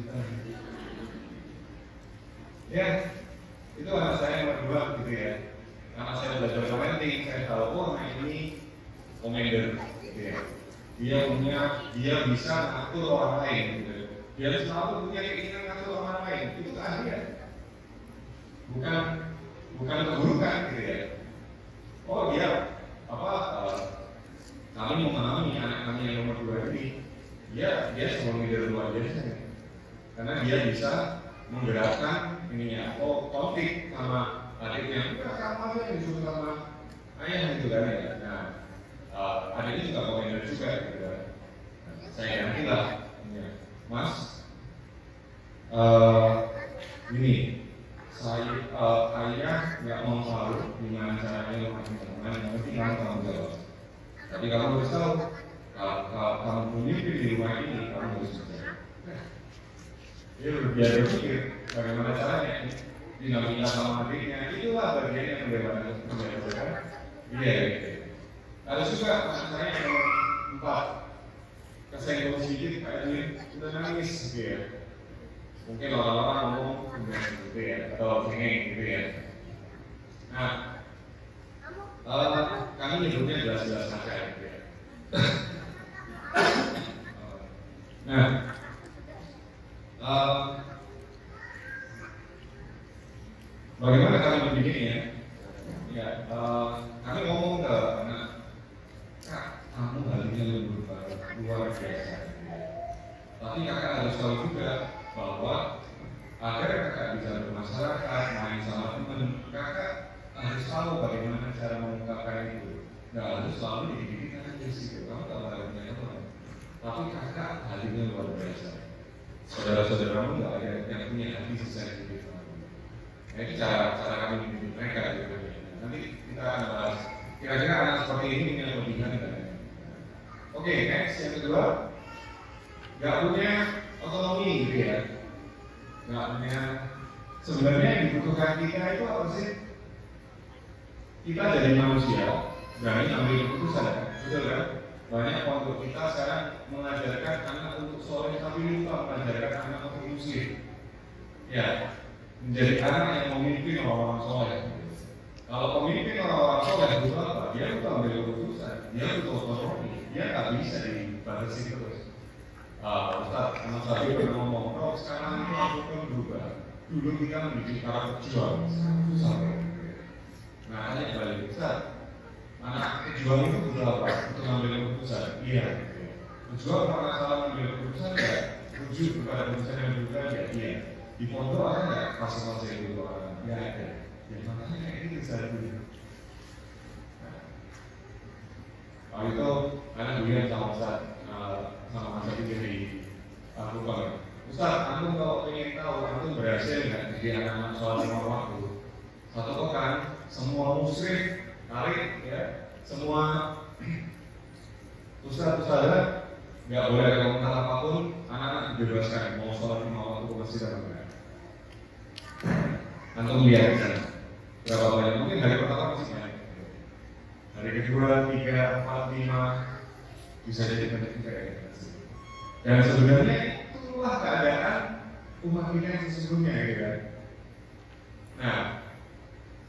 Ya, itu anak saya yang berdua gitu ya. Karena saya belajar parenting, saya tahu oh nah ini commander, gitu ya. Dia bisa mengatur orang lain, gitu. Dia selalu punya keinginan mengatur orang lain, itu keahlian, bukan keburukan, gitu ya. Oh dia kami memahami anak kami yang nomor 2 ini dia seorang leader luar biasa karena dia bisa menggerakkan ininya konflik sama adiknya kamu aja yang disuruh sama ayah gitu kan ya. Nah adiknya juga komentar juga gitu kan. Saya yakin lah ya. Mas ini ayah nggak mau tahu gimana caranya memakai teman, yang penting kamu tanggung jawab. Tapi kamu harus tahu, kalau kamu memimpin di rumah ini, kamu harus berjaya. Dia biar berpikir bagaimana caranya dinamika sama adiknya, itulah bagian yang memberikan. Iya, gitu. Ada juga anak saya yang nomor 4, kesenggol sedikit kayak ini, udah nangis gitu ya. Mungkin orang-orang ngomong gitu ya, atau cengeng gitu ya. Nah, kami nyebutnya jelas-jelas saja gitu ya. Nah, bagaimana kami membikininya? Ya, kami ngomong ke anak, Kak, kamu harinya luar biasa. Tapi kakak harus tahu juga bahwa agar kakak bisa bermasyarakat, main sama teman, kakak harus tahu bagaimana cara mengungkapkan itu. Nggak harus selalu dididik aja sih, kamu tahu harinya apa? Tapi kakak harinya luar biasa. Saudara-saudaramu nggak ada yang punya hati sesensitif. Nah itu cara kami mendidik mereka gitu. Nanti kita akan bahas. Kira-kira anak seperti ini punya kelebihan dan oke, next yang kedua, nggak punya otonomi gitu ya. Nggak punya, sebenarnya yang dibutuhkan kita itu apa sih? Kita jadi manusia berani ambil keputusan, betul kan? Banyak pondok kita sekarang mengajarkan anak untuk soleh tapi lupa mengajarkan anak untuk muslim. Ya, menjadi anak yang memimpin orang-orang soleh. Kalau pemimpin orang-orang soleh itu apa? Dia butuh ambil keputusan, dia butuh otonomi, dia nggak bisa dibatasi terus. Ustaz, anak saya pernah ngomong, kalau sekarang ini aku kan berubah. Dulu kita mendidik para pejuang, sekarang susah ya. Nah, hanya balik, Ustaz, anak pejuang itu butuh apa? Untuk mengambil keputusan. Iya. Pejuang karena salah mengambil keputusan ya, rujuk kepada keputusan yang berbeda ya. Iya. Di pondok ada nggak fase-fase itu orang? Ya ada. Ya makanya kayak ini bisa dulu. Waktu itu anak dulu sama Ustaz, sama Mas Abi jadi aku kalau Ustaz, aku kalau ingin tahu aku berhasil nggak jadi anak-anak soal lima waktu. Satu pekan semua musrik tarik ya, semua ustaz-ustazah nggak boleh ada komentar apapun, anak-anak dibebaskan mau sholat lima waktu ke masjid atau enggak. Antum lihat di sana berapa banyak, mungkin hari pertama masih banyak, hari kedua, tiga, empat, lima bisa jadi banyak juga ya. Dan sebenarnya itulah keadaan umat kita yang sesungguhnya gitu kan. Nah,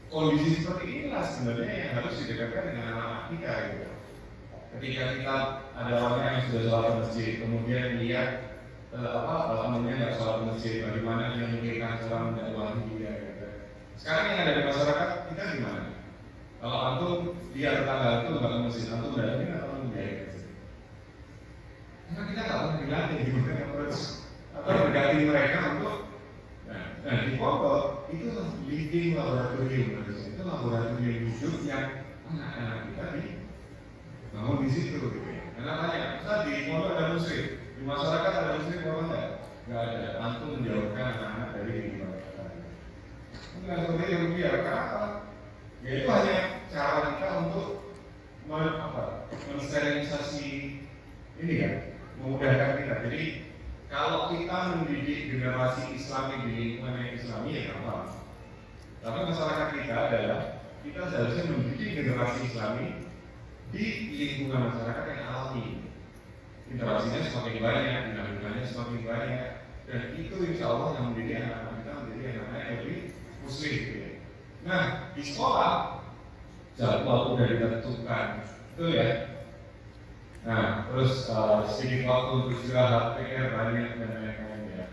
kondisi seperti inilah sebenarnya yang harus didekatkan dengan anak-anak kita gitu. Ketika kita ada orang yang sudah sholat ke masjid, kemudian lihat namanya nggak sholat ke masjid, bagaimana dia memikirkan cara mendakwahi dia gitu. Sekarang yang ada di masyarakat kita gimana? Kalau antum lihat tetangga itu nggak ke masjid, antum berani atau enggak? Karena kita nggak pernah dilatih gimana approach atau mendekati mereka untuk nah di pondok itu living laboratorium, itu laboratorium hidup yang anak-anak kita dibangun di situ gitu ya. Karena tanya, Ustaz di pondok ada musrik, di masyarakat ada musrik apa enggak? Enggak ada. Antum menjauhkan anak-anak dari kehidupan kita. Enggak seperti yang biar kenapa? Ya itu hanya cara kita untuk mensterilisasi ini ya, memudahkan kita. Jadi kalau kita mendidik generasi Islami di lingkungan yang Islami ya gampang. Tapi masyarakat kita adalah kita seharusnya mendidik generasi Islami di lingkungan masyarakat yang alami. Interaksinya semakin banyak, dinamikanya semakin banyak, dan itu insya Allah yang mendidik anak-anak kita menjadi anak-anak yang lebih muslim. Gitu ya. Nah di sekolah jadwal sudah ditentukan, betul ya. Nah, terus sedikit waktu untuk istirahat, PR banyak dan lain-lain ya.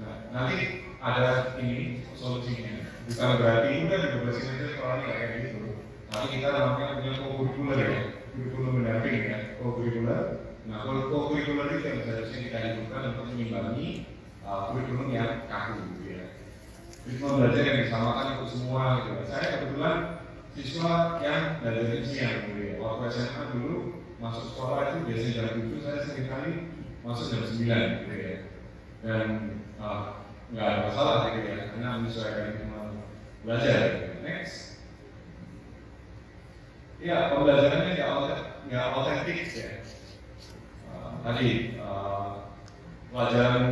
Nah, nanti ada ini solusinya. Bukan berarti udah dibebasin aja sekolahnya kayak gitu. Tapi kita namanya punya co-curricular ya, kurikulum pendamping ya, co-curricular. Nah, co-curricular itu yang seharusnya kita hidupkan untuk mengimbangi kurikulum yang kaku gitu ya. Ritme belajar yang disamakan untuk semua gitu. Saya kebetulan siswa yang belajar siang gitu ya. Waktu SMA dulu masuk sekolah itu biasanya jam 7, saya sering kali masuk jam 9 gitu ya. Dan nggak ada masalah gitu ya, karena menyesuaikan ritme belajar gitu. Next. Ya, pembelajarannya nggak otentik ya. Tadi pelajaran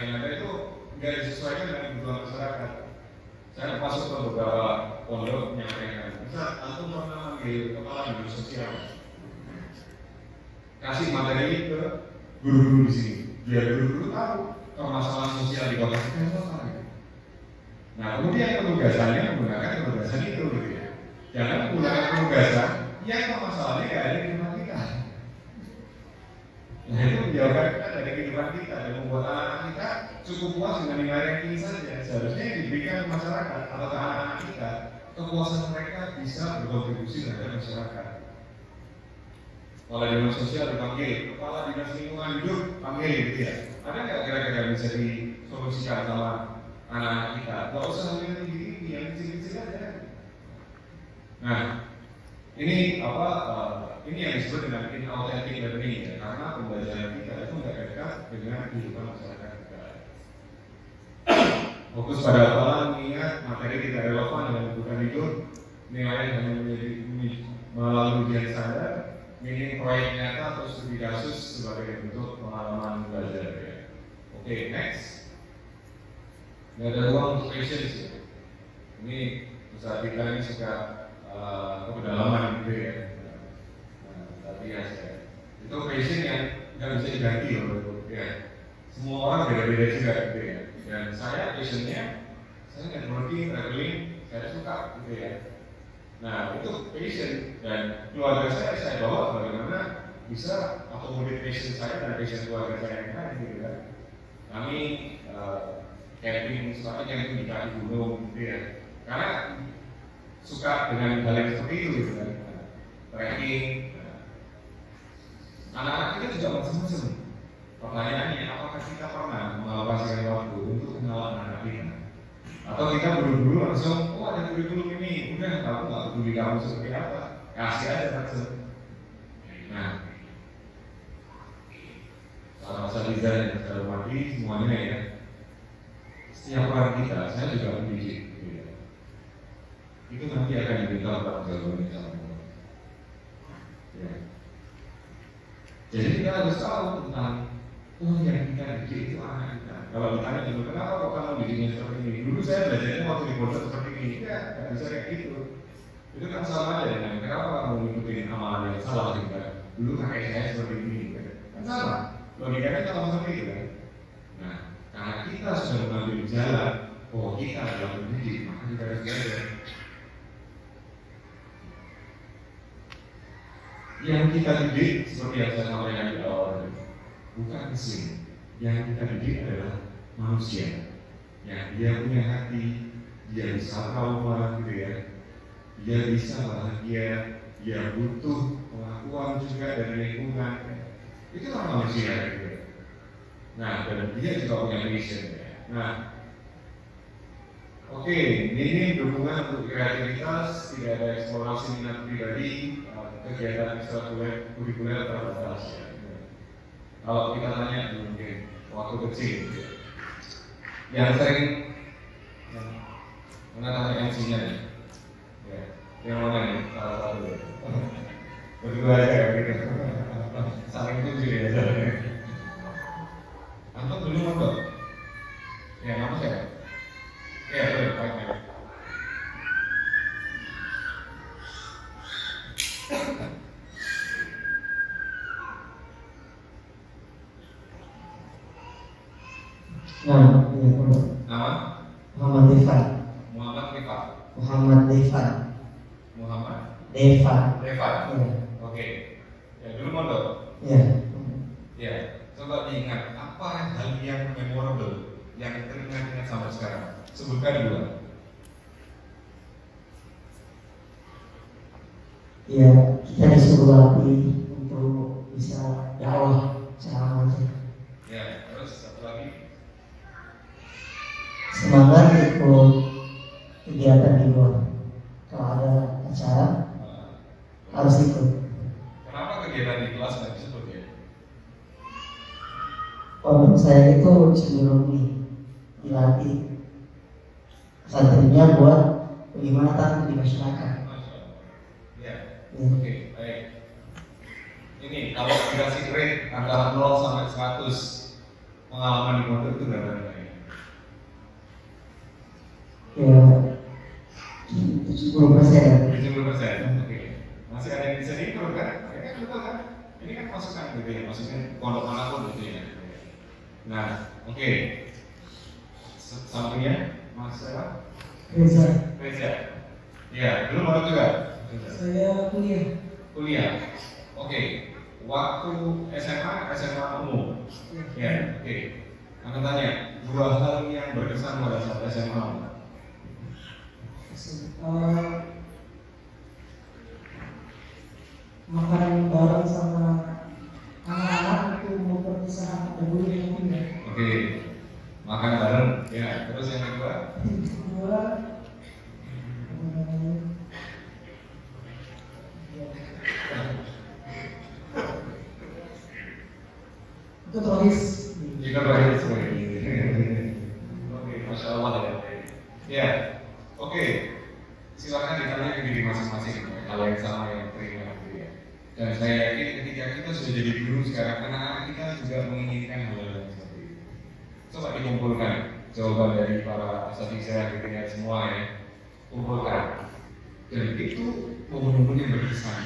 yang ada itu nggak disesuaikan dengan kebutuhan masyarakat. Saya masuk ke beberapa pondok menyampaikan, Ustaz, antum pernah manggil kepala dinas sosial, kasih materi ke guru-guru di sini, biar guru-guru tahu permasalahan sosial di kota kita itu apa. Nah, kemudian penugasannya menggunakan penugasan itu, gitu ya. Jangan menggunakan penugasan yang permasalahannya nggak ada di kehidupan kita. Nah, itu menjauhkan kita dari kehidupan kita dan membuat anak-anak kita cukup puas dengan nilai ranking saja. Seharusnya yang diberikan masyarakat atau ke anak-anak kita, kepuasan mereka bisa berkontribusi terhadap masyarakat. Kepala dinas sosial dipanggil, kepala dinas lingkungan hidup panggil gitu ya. Ada nggak kira-kira bisa disolusikan sama anak-anak kita? Gak usah yang tinggi, yang kecil-kecil aja. Nah, ini ini yang disebut dengan inauthentic learning ya, karena pembelajaran kita itu nggak dekat dengan kehidupan masyarakat kita. Fokus pada hafalan, mengingat materi tidak relevan dengan kebutuhan hidup, nilai hanya melalui ujian standar, minim proyek nyata atau studi kasus sebagai bentuk pengalaman belajar ya. Oke, next. Nggak ada ruang untuk patience ya. Ini usaha kita ini suka ke pedalaman gitu ya. Tapi ya itu passion yang nggak bisa diganti loh ya. Semua orang beda-beda juga gitu ya. Dan saya passionnya, saya networking, traveling, saya suka gitu ya. Nah itu passion dan keluarga saya bawa bagaimana bisa akomodir passion saya dan passion keluarga saya yang lain gitu kan. Kami camping, suka camping di kaki gunung gitu ya. Karena suka dengan hal yang seperti itu gitu kan. Trekking. Anak-anak kita juga macam-macam. Pertanyaannya, apakah kita pernah mengalokasikan waktu untuk kenalan anak kita? Atau kita buru-buru langsung, oh ada kurikulum ini, udah kamu nggak peduli kamu seperti apa, kasih aja langsung. Nah, kalau masa Liza yang saya hormati semuanya ya, setiap orang kita, saya juga mendidik, gitu ya. Itu nanti akan diminta untuk jawabannya sama Allah. Ya. Jadi kita harus tahu tentang yang kita didik itu anak kita. Kalau ditanya dulu, kenapa kok kamu didiknya seperti ini? Dulu saya belajarnya waktu di pondok seperti ini, ya nggak bisa kayak gitu. Itu kan sama aja dengan kenapa kamu mengikuti amalan yang salah juga. Dulu kakek saya seperti ini, kan sama. Logikanya sama seperti itu kan. Nah, karena kita sudah mengambil jalan, oh kita adalah pendidik, maka kita harus belajar. Yang kita didik seperti yang saya sampaikan di awal, bukan mesin. Yang kita didik adalah manusia yang dia punya hati, dia bisa trauma gitu ya, dia bisa bahagia, dia butuh pengakuan juga dari lingkungan. Itu kan manusia gitu ya. Nah, dan dia juga punya mission ya. Nah, oke, ini dukungan untuk kreativitas, tidak ada eksplorasi minat pribadi, kegiatan ekstrakurikuler terbatas ya. Kalau kita tanya mungkin waktu kecil yang sering mana tanya MC-nya nih ya, yang mana nih salah satu ya. Berdua aja ya gitu saling tujuh ya antum dulu mondok ya nama saya ya boleh baik. Nah, iya, Nama? Muhammad Devan. Muhammad Rifat. Muhammad Devan. Muhammad Devan. Rifat. Iya. Oke. Ya dulu mondok. Iya. Ya, coba diingat apa hal yang memorable yang teringat-ingat sampai sekarang. Sebutkan dua. Iya, kita disuruh latih untuk bisa dakwah secara aja. Ya, terus satu lagi. Semangat ikut kegiatan di luar. Kalau ada acara harus ikut. Kenapa kegiatan di kelas nggak disebut ya? Kalau saya itu sebelum dilatih santrinya buat bagaimana tampil di masyarakat. Ya. Oke, baik. Ini kalau dikasih rate antara 0 sampai 100 pengalaman di pondok itu berapa nilainya? Ya, 70%. 70%. Oke. Masih ada yang bisa diimprove kan? Ya kan betul kan? Ini kan masukan gitu ya, maksudnya pondok manapun gitu ya. Nah, oke. Sampingnya Mas siapa? Reza. Reza. Ya, dulu mau juga. Saya kuliah. Kuliah. Oke. Waktu SMA umum. Ya, oke. Akan tanya dua hal yang berkesan pada saat SMA. Makan bareng sama anak-anak itu mau perpisahan ada guru yang pindah. Oke. Makan bareng. Ya, terus yang kedua? Kedua, itu tulis. Jika terakhir Oke, masya Allah ya. Ya, oke. Silakan ditanya ke diri masing-masing hal yang sama yang terima gitu ya. Dan saya yakin ketika kita sudah jadi guru sekarang, anak-anak kita juga menginginkan hal yang seperti itu. Coba dikumpulkan jawaban dari para asatidz gitu ya semua ya. Kumpulkan. Dan itu momen-momen yang berkesan.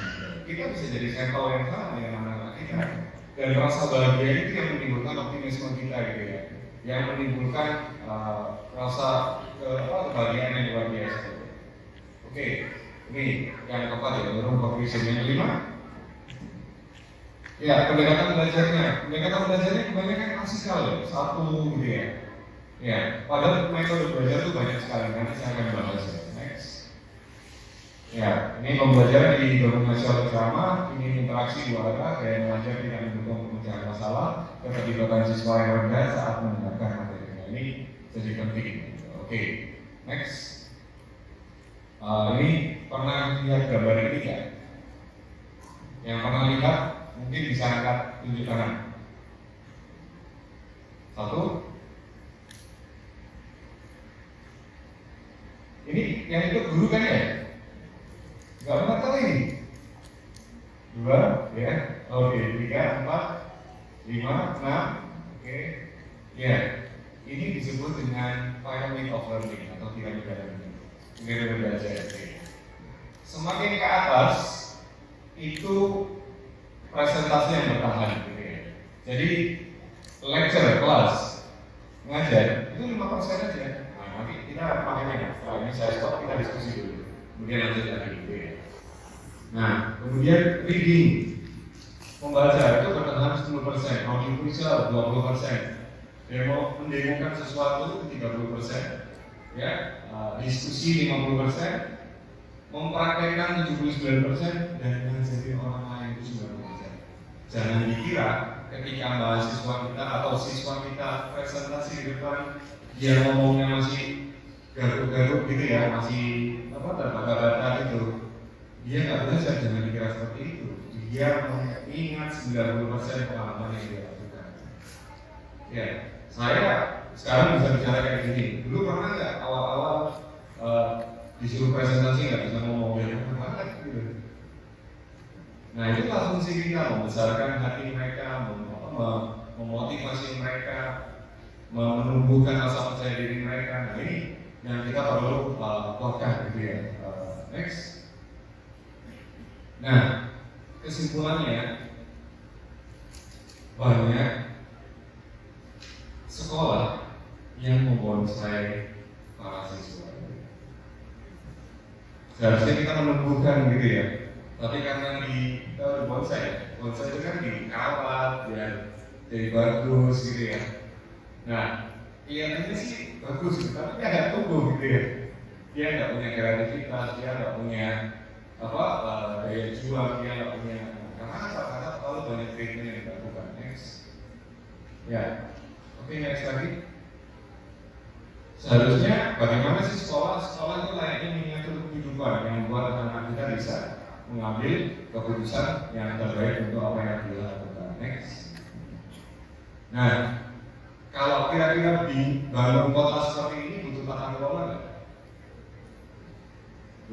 Kita bisa jadi sampel yang sama dengan anak-anak kita. Dan rasa bahagia itu yang menimbulkan optimisme kita gitu ya, yang menimbulkan rasa kebahagiaan yang luar biasa. Oke, ini yang keempat ya, baru conclusion yang kelima. Ya, pendekatan belajarnya kebanyakan klasikal ya, satu gitu ya. Ya, padahal metode belajar itu banyak sekali, nanti saya akan bahas ya. Next. Ya, ini pembelajaran di dominasi ceramah, ini interaksi dua arah, kayak mengajar tidak mendukung pemecahan masalah, keterlibatan siswa yang rendah saat mendengarkan materi. Nah, ini jadi penting. Oke, next. Ini pernah lihat gambar ini ya? Yang pernah lihat mungkin bisa angkat tunjuk tangan. Satu. Ini yang itu guru kan ya? Gak pernah tahu ini. Dua, ya. Oke, tiga, empat, lima, enam. Oke, ya. Ini disebut dengan pyramid of learning atau piramida learning. Piramida belajar. Semakin ke atas itu presentasi yang bertahan gitu ya. Jadi lecture, kelas, ngajar itu 5% aja. Nah, nanti kita pakainya. Setelah ini saya stop, kita diskusi dulu. Kemudian lanjut lagi gitu ya. Nah, kemudian reading, membaca itu bertahan 10%, audiovisual 20%, mendemokan sesuatu 30%, ya, diskusi 50%, mempraktekkan 79%, dan mengajarin orang lain itu 90%. Jangan dikira ketika mahasiswa kita atau siswa kita presentasi di depan, dia ngomongnya masih garuk-garuk gitu ya, masih terbata-bata gitu, dia nggak belajar. Jangan dikira seperti itu. Dia mengingat 90% pengalaman yang dia lakukan. Ya, saya sekarang bisa bicara kayak gini. Dulu pernah nggak awal-awal disuruh presentasi nggak bisa ngomong, ya banget gitu. Nah, itulah fungsi kita, membesarkan hati mereka, memotivasi mereka, menumbuhkan rasa percaya diri mereka. Nah, ini yang kita perlu kuatkan gitu ya. Next. Nah, kesimpulannya banyak sekolah yang membonsai para siswa. Seharusnya kita menumbuhkan gitu ya. Tapi karena di bonsai itu kan dikawat ya, jadi bagus gitu ya. Nah, kelihatannya sih bagus, tapi dia nggak tumbuh gitu ya. Dia nggak punya kreativitas, dia nggak punya daya juang, dia nggak punya. Karena terlalu banyak treatment yang dilakukan. Next. Ya, oke, next lagi. Seharusnya bagaimana sih sekolah itu layaknya mengatur kehidupan yang membuat anak kita bisa mengambil keputusan yang terbaik untuk apa yang dia lakukan. Next. Nah, kalau kira-kira di Bandung kota seperti ini butuh tata kelola nggak?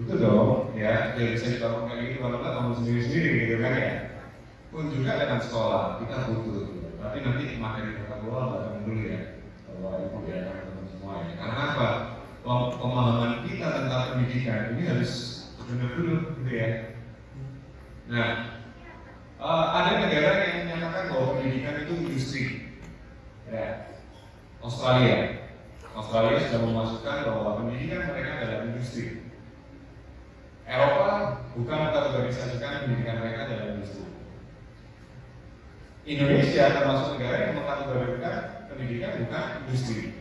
Butuh dong, ya. Jadi bisa dibangun kayak gitu, kalau nggak kamu sendiri-sendiri gitu kan ya. Pun juga dengan sekolah kita butuh, tapi nanti materi tata kelola bareng dulu ya. Kalau ibu ya teman-teman semua ya. Karena apa? Pemahaman kita tentang pendidikan ini harus benar dulu gitu ya. Nah, ada negara yang menyatakan bahwa pendidikan itu industri. Ya, Australia sudah memasukkan bahwa pendidikan mereka adalah industri. Eropa bukan mengkategorisasikan pendidikan mereka dalam industri. Indonesia termasuk negara yang mengkategorikan pendidikan bukan industri.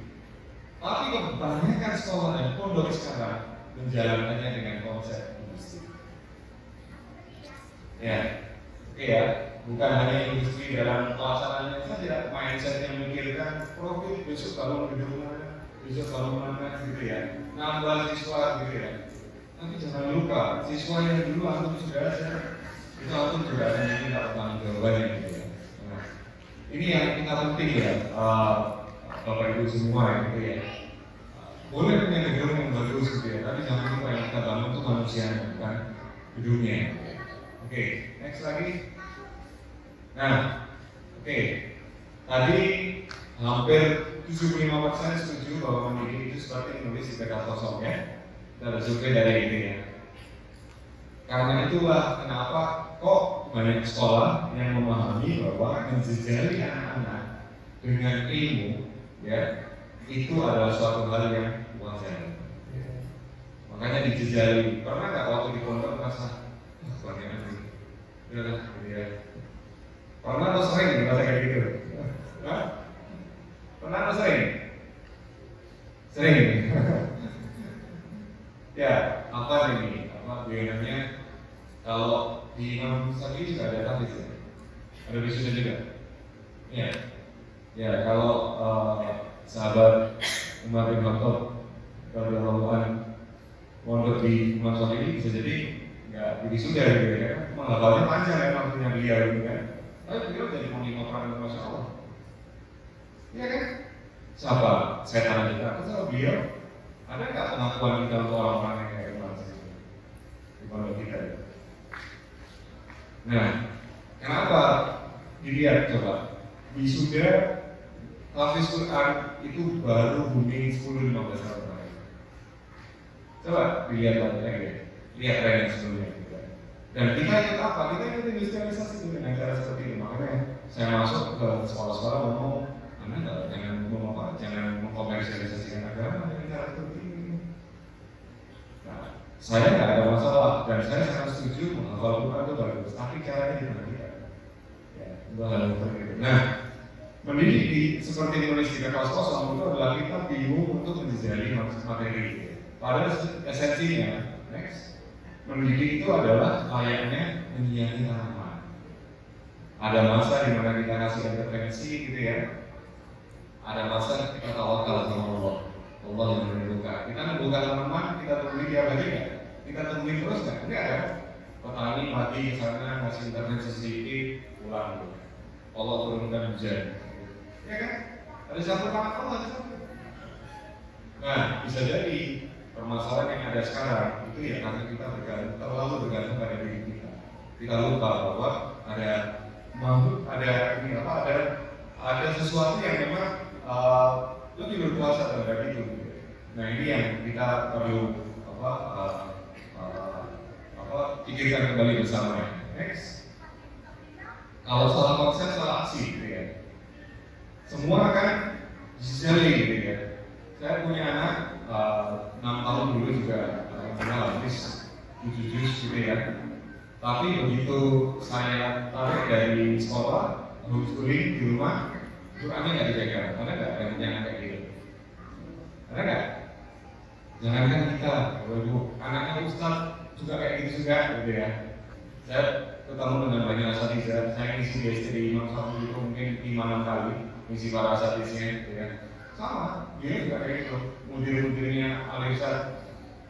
Tapi kebanyakan sekolah dan pondok sekarang menjalankannya dengan konsep industri. Ya, oke ya, bukan hanya industri dalam pelaksanaannya saja, mindset yang memikirkan profit, besok kalau gedung mana, besok kalau mana gitu ya, nambah siswa gitu ya. Tapi jangan lupa, siswa yang dulu antum sudah ada, itu antum juga akan diminta pertanggungjawabannya gitu ya. Nah, ini yang kita penting ya, Bapak Ibu semua gitu ya. Boleh punya gedung yang bagus gitu ya, tapi jangan lupa yang kita bangun itu manusianya, bukan gedungnya. Oke, next lagi. Nah, oke. Tadi hampir 75% setuju bahwa mendidik itu seperti menulis di kertas kosong ya. Kita survei dari ini ya. Karena itulah kenapa kok banyak sekolah yang memahami bahwa menjejali anak-anak dengan ilmu ya itu adalah suatu hal yang wajar. Makanya dijejali. Pernah nggak waktu di pondok merasa bagaimana? Udah ya. Pernah atau sering merasa kayak gitu? Hah? Pernah atau sering? Sering. Ya, apa ini? Apa biasanya kalau di Imam Syafi'i juga ada hadis ya? Ada bisnisnya juga. Ya, ya kalau sahabat Umar bin Khattab radhiyallahu anhu mondok di Imam Syafi'i bisa jadi nggak wisuda gitu ya, menghafalnya panjang ya waktunya beliau gitu kan. Tapi beliau jadi panglima perang, masya Allah. Iya kan? Siapa? Setan kita. Siapa beliau? Ada nggak pengakuan kita untuk orang-orang yang kayak gimana di pondok kita? Ya? Nah, kenapa dilihat coba? Wisuda hafiz Quran itu baru booming 10-15 tahun terakhir. Coba dilihat lagi, lihat tren yang sebelumnya. Dan kita ikut apa? Kita ikut industrialisasi dengan cara seperti itu. Makanya saya masuk ke sekolah-sekolah ngomong, Anda jangan ngomong apa, jangan mengkomersialisasikan agama dengan cara seperti ini. Nah, saya nggak ada masalah dan saya sangat setuju menghafal Quran itu bagus, tapi caranya gimana kita? Ya, itu hal yang penting. Nah, mendidik di seperti menulis di kertas kosong itu adalah kita bingung untuk menjejali materi. Padahal esensinya, next, mendidik itu adalah layaknya menyiangi tanaman. Ada masa di mana kita kasih intervensi gitu ya. Ada masa kita tawakal sama Allah. Allah yang menentukan. Kita membuka tanaman, kita tunggu dia balik nggak? Kita tungguin terus nggak? Enggak kan? Petani mati ke sana ngasih intervensi sedikit, pulang. Allah turunkan hujan. Ya kan? Ada satu tangan Allah. Nah, bisa jadi permasalahan yang ada sekarang itu ya karena kita terlalu bergantung pada diri kita. Kita lupa bahwa ada makhluk, ada sesuatu yang memang lebih berkuasa terhadap itu. Nah ini yang kita perlu pikirkan kembali bersama. Next, kalau salah konsep, salah aksi, gitu ya. Semua kan dijali, gitu ya. Saya punya anak 6 tahun dulu juga kenal habis 7 juz gitu ya. Tapi begitu saya tarik dari sekolah, homeschooling di rumah, Qurannya nggak dipegang. Ada nggak yang punya anak kayak gitu? Ada nggak? Jangankan kita, ibu, anaknya Ustaz juga kayak gitu juga, gitu ya. Saya ketemu dengan banyak asatidz, saya ngisi BSD di Imam Syafi'i itu mungkin 5-6 kali, ngisi para asatidznya, gitu ya. Sama, dia juga kayak gitu. Mudir-mudirnya Al-Ustaz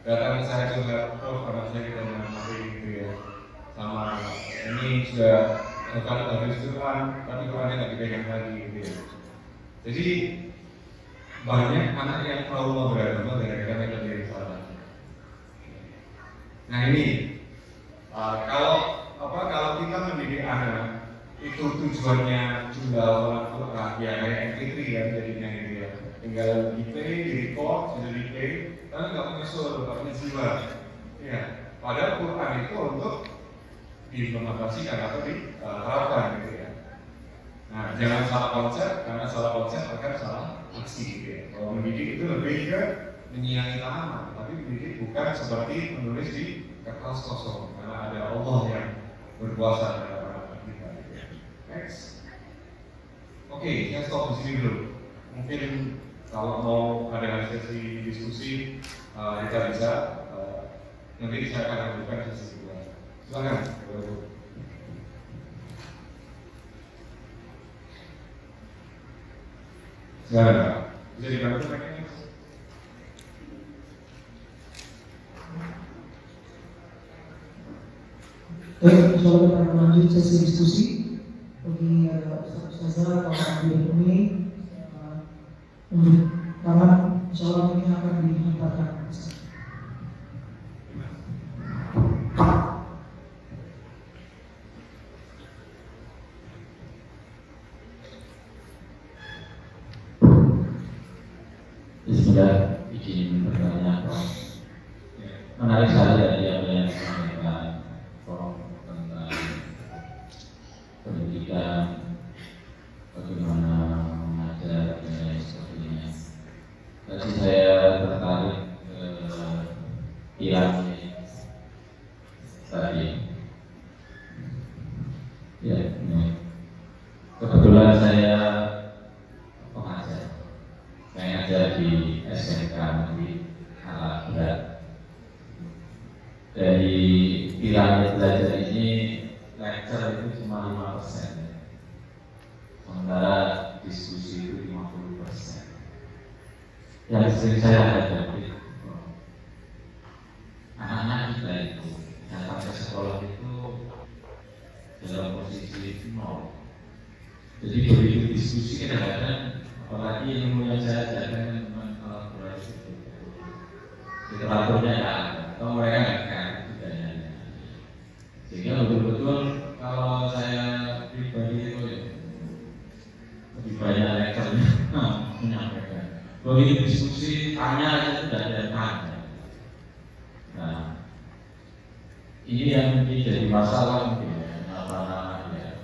datang ke saya juga, karena saya kita dengan materi gitu ya. Sama ini sudah kalau habis Quran, tapi Qurannya nggak dipegang lagi gitu ya. Jadi banyak anak yang trauma beragama gara-gara mereka dari salah. Nah ini kalau kita mendidik anak itu tujuannya jumlah orang Quran ya kayak MP3 ya jadinya gitu ya. Tinggal di play, di record, sudah di play, tapi nggak punya soul, nggak punya jiwa. Ya, padahal Quran itu untuk diimplementasikan atau diterapkan gitu ya. Nah, jangan salah konsep, karena salah konsep akan salah aksi gitu ya. Kalau mendidik itu lebih ke menyiangi tanaman, tapi mendidik bukan seperti menulis di kertas kosong, karena ada Allah yang berkuasa dalam anak kita gitu ya. Next. Oke, saya stop di sini dulu. Mungkin kalau mau ada sesi diskusi, kita bisa nanti saya akan lanjutkan sesi kedua. Silakan. Silakan. Bisa dibantu pakainya? Baik, insya Allah kita akan lanjut sesi diskusi. Bagi Ustazah atau Abu ini untuk tangan, insya Allah ini akan dihantarkan. Bismillah, izin bertanya. Menarik sekali ya yang disampaikan tentang pendidikan, bagaimana mengajar dan lain sebagainya. Tadi saya tertarik ke piramid tadi. Ya, ini ngajar di SMK Negeri Alat Berat. Dari piramid belajar ini lecture itu cuma 5%, sementara diskusi itu 50%. Yang sering saya hadapi anak-anak kita itu datang ke sekolah itu dalam posisi nol. Jadi begitu diskusi kadang-kadang, apalagi ilmu yang saya ajarkan teman kolaborasi itu literaturnya ya, atau mereka nggak juga nanya. Sehingga betul-betul kalau saya pribadi itu ya, lebih banyak lecture-nya menyampaikan. Begitu diskusi tanya aja sudah ada tanya. Nah, ini yang menjadi masalah mungkin ya, anak-anak ya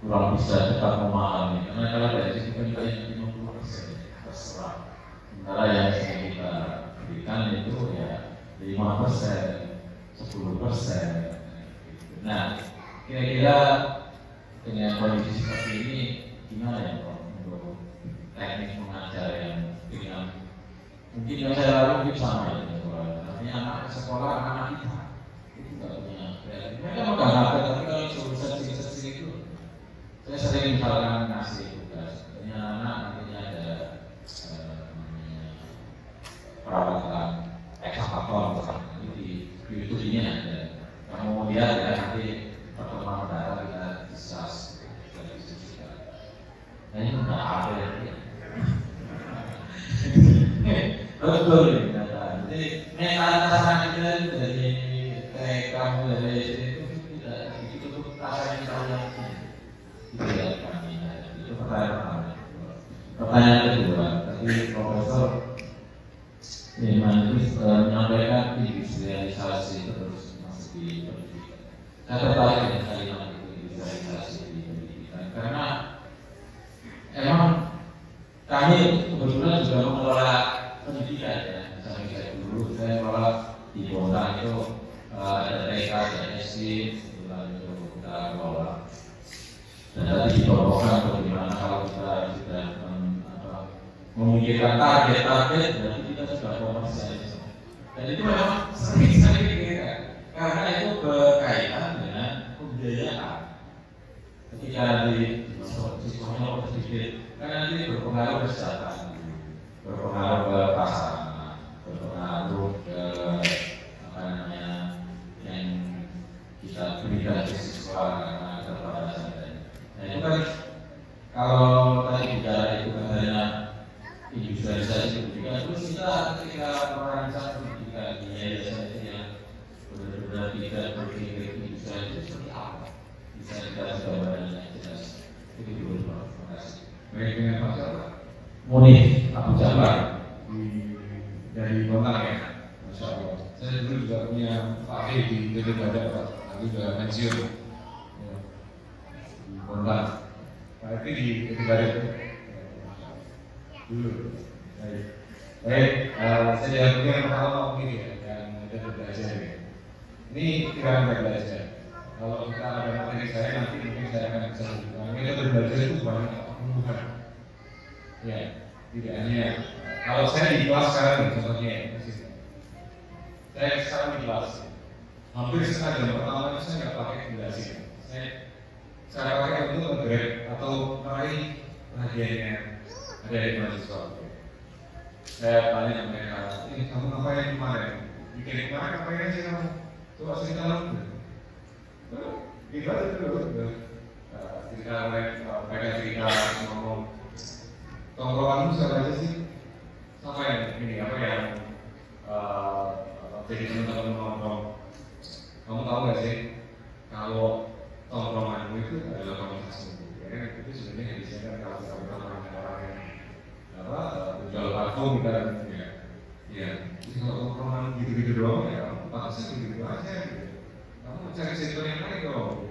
kurang bisa cepat memahami. Karena kalau dari situ kan banyak 50% terserah. Sementara yang saya kita berikan itu ya 5%, 10%. Nah, kira-kira dengan kondisi seperti ini gimana ya Pak untuk teknik mengajar yang dengan mungkin yang saya lalu mungkin sama ya, artinya anak sekolah anak kita itu nggak punya kreatif. Mereka nggak ada, tapi kalau searching itu saya sering misalkan ngasih tugas, anak nantinya ada perawatan ekskavator misalnya di YouTube ini ada. Kamu lihat ya nanti pertemuan data kita discuss dari diskusikan. Nah ini nggak ada ya. Betul ini data. Jadi metadata kita dari kamu dari itu tidak begitu rasanya saja. Itu pertanyaan pertama. Pertanyaan kedua, tadi Profesor Firman itu menyampaikan industrialisasi terus masuk di pendidikan. Saya tertarik dengan kalimat itu, industrialisasi di pendidikan, karena emang kami kebetulan juga mengelola pendidikan ya. Misalnya saya dulu saya mengelola di Bontang itu ada TK, ada SD, lalu itu kita kelola. Dan tadi dibawakan bagaimana kalau kita sudah memikirkan target-target, berarti kita sudah komersialisasi. Dan itu memang sering saya pikirkan, karena itu berkaitan dengan pembiayaan. Ketika di siswanya sedikit, kan nanti berpengaruh ke kesehatan, berpengaruh ke pasar, berpengaruh ke apa namanya yang kita berikan ke siswa karena keterbatasan. Nah itu kan kalau tadi bicara itu katanya industrialisasi pendidikan, terus kita ketika merancang pendidikan di yayasan itu yang benar-benar tidak berpikir industrialisasi seperti apa, bisa kita gambaran yang jelas. Itu dulu Pak. Terima kasih. Baik, dengan Pak Jawa Munif Abu Jabar dari Bontang ya, Masya Allah. Saya dulu juga punya Pak Hei di PT Badak Pak, aku juga pensiun ya, di Bontang. Pak Hei di PT Badak dulu. Baik, saya jawabnya yang pertama begini ya, yang kita belajar ya. Ini tidak belajar. Kalau kita ada materi saya nanti mungkin saya akan bisa lanjutkan. Kita belajar itu banyak pembukaan. Ya, tidak hanya kalau saya di kelas sekarang nih, contohnya ya, saya sekarang di kelas hampir setengah jam pertama itu saya nggak pakai durasi. Saya pakai untuk nge-grab atau meraih perhatiannya dari mahasiswa. Saya tanya mereka, ini kamu ngapain kemarin? Bikin kemarin ngapain aja kamu? Coba cerita dong. Gitu aja dulu. Cerita mereka cerita ngomong. Tongkronganmu siapa aja sih? Sama yang ini apa yang jadi teman-teman nongkrong. Kamu tahu nggak sih kalau tongkronganmu itu adalah komunitasmu? Ya kan itu sebenarnya yang disediakan kalau kita orang yang jual parfum dan ya. Jadi kalau tongkrongan gitu-gitu doang ya, pantasnya gitu aja. Gitu. Kamu cari sektor yang lain dong.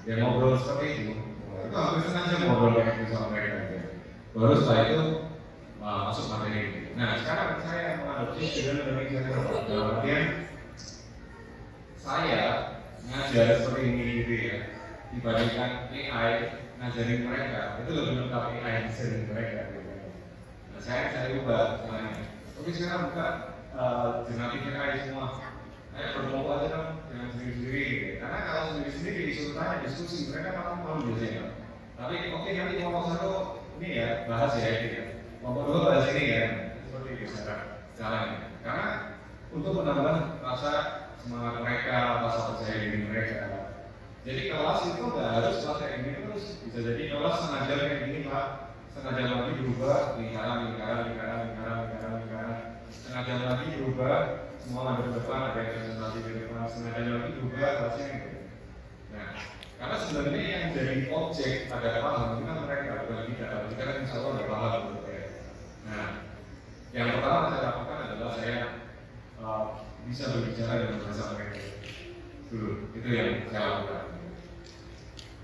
Ya ngobrol seperti itu. Itu hampir setengah jam ngobrol kayak gitu sama mereka. Baru setelah itu masuk materi. Nah sekarang saya mengadopsi student learning center dalam artian saya ngajar seperti ini gitu ya, dibandingkan AI ngajarin mereka itu lebih lengkap AI ngajarin mereka gitu. Nah saya ubah caranya. Oke sekarang buka jurnal PKI semua. Ayo berkelompok aja dong, jangan sendiri-sendiri. Karena kalau sendiri-sendiri disuruh tanya diskusi, mereka malah biasanya. Tapi oke nanti kelompok satu ini ya bahas ya ini ya. Kelompok dua bahas ini ya. Seperti itu caranya. Karena untuk menambah rasa semangat mereka, rasa percaya diri mereka. Jadi kelas itu nggak harus kelas kayak gini terus. Bisa jadi kelas sengaja kayak gini Pak. Sengaja lagi berubah lingkaran. Sengaja lagi berubah semua ada di depan, ada yang presentasi di depan. Sengaja lagi berubah kelasnya gitu. Nah, karena sebenarnya yang jadi objek ada paham itu kan mereka bukan kita. Kita kan insya Allah ada paham gitu ya. Nah, yang pertama saya lakukan adalah saya bisa berbicara dengan bahasa mereka dulu. Itu yang saya lakukan.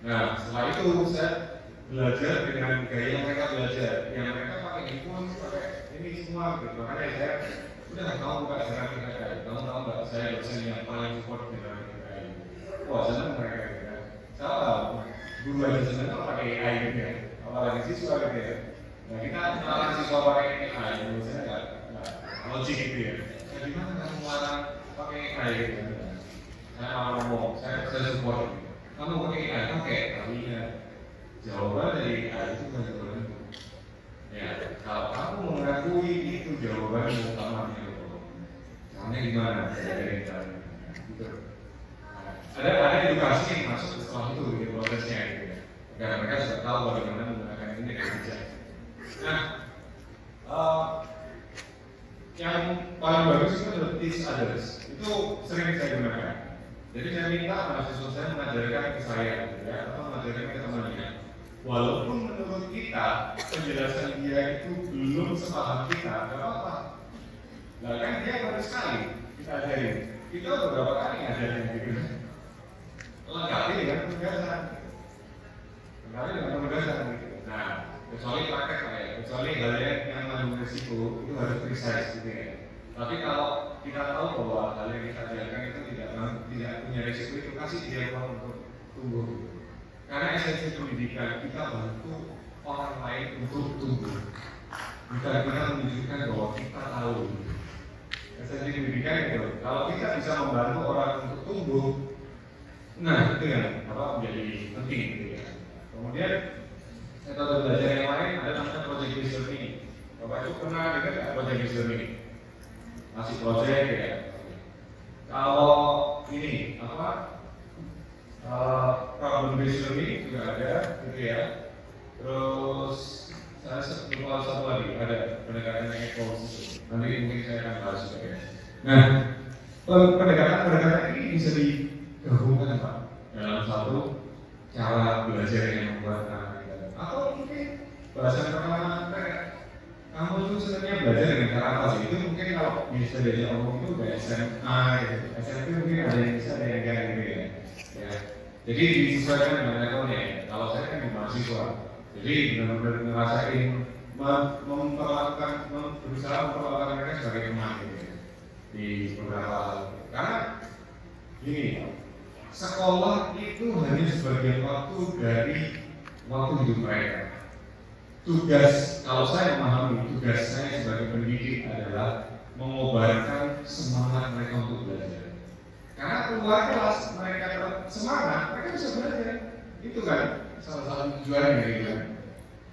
Nah, setelah itu saya belajar dengan gaya mereka belajar. Yang mereka pakai handphone, pakai ini semua gitu. Makanya saya udah kamu buka sekarang PKI. Kamu tahu nggak saya dosen yang paling support di dalam PKI. Wah senang mereka gitu ya. Salah, guru aja senang kalau pakai AI gitu ya. Apalagi siswa gitu ya. Nah kita melarang siswa pakai AI, menurut saya nggak logik gitu ya. Nah, gimana kamu melarang pakai AI gitu ya? Saya mau ngomong, saya support gitu. Kamu pakai AI, pakai, tapi ya jawaban dari AI itu kan jawaban. Ya, kalau kamu mengakui itu jawaban yang utama itu, caranya gimana? Dari caranya, gitu. Ada edukasi yang masuk setelah itu di prosesnya gitu ya. Agar mereka sudah tahu bagaimana menggunakan ini dengan bijak. Nah, yang paling bagus itu adalah teach others. Itu sering saya gunakan. Jadi saya minta mahasiswa saya mengajarkan ke saya, gitu ya, atau mengajarkan ke temannya. Walaupun menurut kita penjelasan dia itu belum sepaham kita, nggak apa-apa. Nah kan dia baru sekali kita ajarin. Kita beberapa kali ngajarin gitu. Lengkapi dengan penugasan. Lengkapi dengan penugasan gitu. Nah, kecuali praktek lah ya, kecuali hal yang mengandung risiko itu harus precise gitu ya. Tapi kalau kita tahu bahwa hal yang kita ajarkan itu tidak punya risiko, itu kasih dia ruang untuk tumbuh. Karena esensi pendidikan kita bantu orang lain untuk tumbuh. Bukan kita menunjukkan bahwa kita tahu. Esensi pendidikan itu, kalau kita bisa membantu orang untuk tumbuh, nah itu yang menjadi penting gitu ya. Kemudian metode belajar yang lain ada namanya project based learning. Bapak itu pernah dengar nggak project based learning? Masih project ya. Kalau ini problem based learning juga ada gitu ya. Terus saya lupa satu lagi ada pendekatan ekosistem. Nanti mungkin saya akan bahas juga ya. Nah, pendekatan ini bisa digabungkan Pak dalam satu cara belajar yang membuat anak kita. Atau mungkin bahasa perkenalan mereka. Kamu itu sebenarnya belajar dengan cara apa sih? Itu mungkin kalau bisa diajak ngomong itu udah SMA gitu. SMP mungkin ada yang bisa, ada yang enggak gitu ya. Ya. Jadi disesuaikan dengan levelnya. Kalau saya kan di mahasiswa, jadi benar-benar ngerasain berusaha memperlakukan mereka sebagai teman gitu ya. Di beberapa hal. Karena gini, sekolah itu hanya sebagian waktu dari waktu hidup mereka. Tugas, kalau saya memahami tugas saya sebagai pendidik adalah mengobarkan semangat mereka untuk belajar. Karena keluar kelas mereka semangat, mereka bisa belajar. Itu kan salah satu tujuannya gitu kan.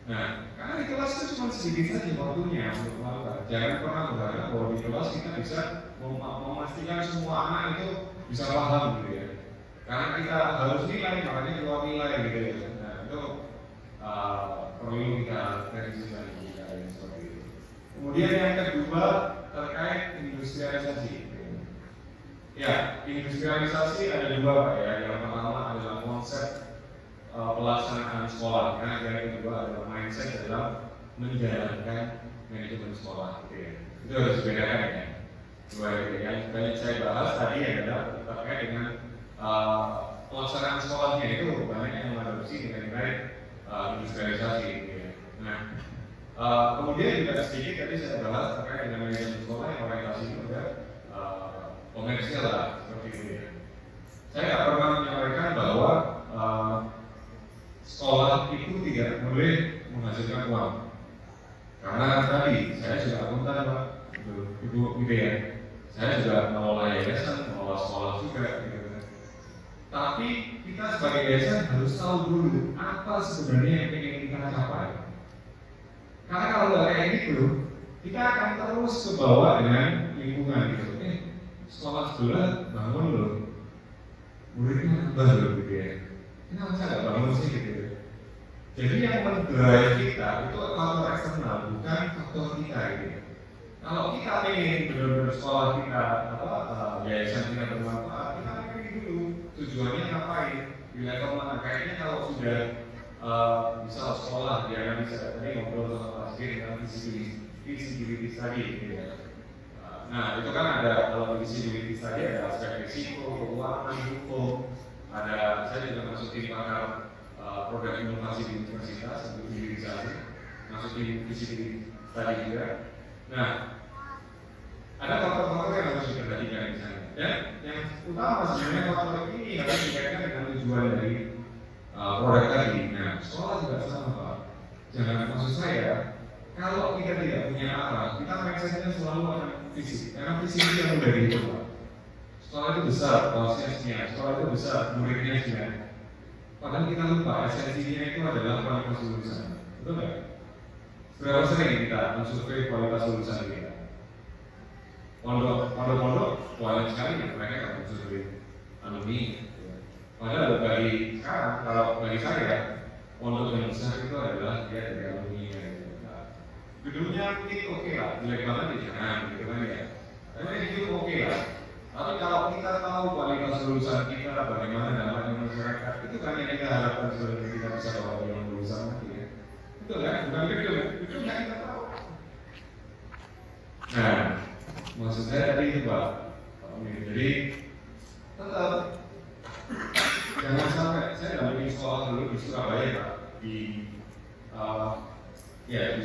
Nah, karena di kelas itu cuma sedikit saja waktunya untuk melakukan. Jangan pernah berharap bahwa di kelas kita bisa memastikan semua anak itu bisa paham gitu ya. Karena kita harus nilai, makanya keluar nilai gitu ya. Nah, itu perlu kita revisi lagi seperti itu. Kemudian yang kedua terkait industrialisasi. Ya, industrialisasi ada dua Pak ya. Yang pertama adalah konsep pelaksanaan sekolah. Yang kedua adalah mindset dalam menjalankan manajemen sekolah. Gitu ya. Itu harus dibedakan ya. Dua itu yang banyak saya bahas tadi adalah terkait dengan pelaksanaan sekolahnya itu banyak yang mengadopsi nilai-nilai industrialisasi gitu ya. Nah, kemudian juga sedikit tadi saya bahas terkait dengan manajemen sekolah yang orientasi pada komersial lah seperti itu ya. Saya nggak pernah menyampaikan bahwa sekolah itu tidak boleh menghasilkan uang, karena tadi gitu ya. Saya juga mengelola yayasan, mengelola sekolah juga gitu kan. Tapi kita sebagai yayasan harus tahu dulu apa sebenarnya yang ingin kita capai. Karena kalau nggak kayak gitu, kita akan terus ke bawah dengan lingkungan gitu. Sekolah sebelah bangun loh, muridnya nambah loh gitu ya. Kenapa saya nggak bangun sih gitu ya? Jadi yang mendrive kita itu faktor eksternal, bukan faktor kita gitu ya. Kalau kita ingin benar-benar sekolah kita, yayasan kita bermanfaat, kita ingin dulu tujuannya ngapain, di level mana. Kayaknya kalau sudah misal sekolah, dia bisa tadi ngobrol sama Pak Sigit tentang visibility study gitu ya. Nah itu kan ada, kalau visibility study ada aspek risiko, keuangan, hukum, ada, saya juga masukin pakar program inovasi di universitas untuk hilirisasi, masukin visibility study juga. Nah, ada faktor-faktor yang harus diperhatikan di sana. Dan yang utama sebenarnya faktor ini harus dikaitkan dengan tujuan dari produk tadi. Nah, sekolah juga sama Pak. Jangan, maksud saya, kalau kita tidak punya arah, kita mindsetnya selalu akan visi. Karena visi itu yang udah dihitung Pak. Sekolah itu besar, prosesnya, sekolah itu besar, muridnya juga. Padahal kita lupa, esensinya itu adalah kualitas lulusan. Betul nggak? Berapa sering kita mensurvei kualitas lulusan kita? Pondok banyak sekali ya, mereka akan mensurvei alumni. Padahal bagi sekarang, kalau bagi saya, pondok yang besar itu adalah dia dari alumni. Gedungnya mungkin oke lah, jelek banget ya jangan gitu kan ya. Tapi itu oke lah. Tapi kalau kita tahu kualitas lulusan kita, bagaimana dampaknya masyarakat, itu kan yang kita harapkan sebenarnya kita bisa bawa dengan lulusan nanti ya. Betul kan? Bukan gedung, gedung yang kita tahu. Nah, maksud saya tadi itu Pak. Jadi tetap jangan sampai, saya dampingi sekolah dulu di Surabaya Pak, di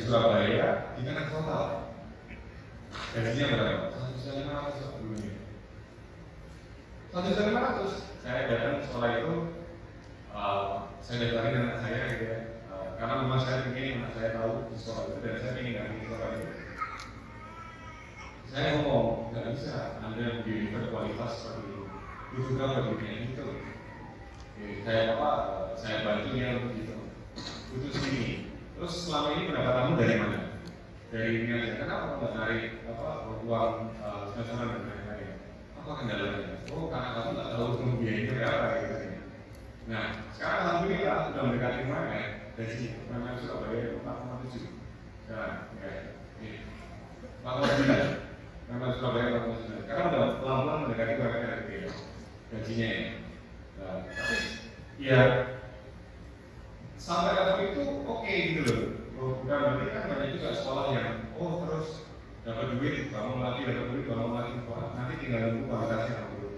Surabaya di tengah kota. Gajinya berapa? 1.500 dulunya. 1.500. Saya datang ke sekolah itu, saya daftarin anak saya gitu ya. Karena memang saya ingin anak saya tahu di sekolah itu dan saya ingin dari sekolah itu. Saya ngomong, nggak bisa Anda deliver kualitas seperti itu. Butuh berapa duitnya itu? Saya bantu dia untuk itu. Butuh segini. Terus selama ini pendapatanmu dari mana? Dari ini aja. Kenapa nggak cari uang sponsoran dan lain-lain? Apa kendalanya? Oh, karena kamu nggak tahu biayanya berapa gitu. Nah, sekarang alhamdulillah sudah mendekati mana ya? Dari sini, mana Surabaya 4,7. Sekarang, ini 4,9. Memang Surabaya 4,9. Sekarang udah pelan-pelan mendekati UMR gitu ya, gajinya ya. Nah, tapi ya sampai level itu oke gitu loh. Bukan berarti kan banyak juga sekolah yang terus dapat duit, bangun lagi, nanti tinggal nunggu kualitasnya apa dulu.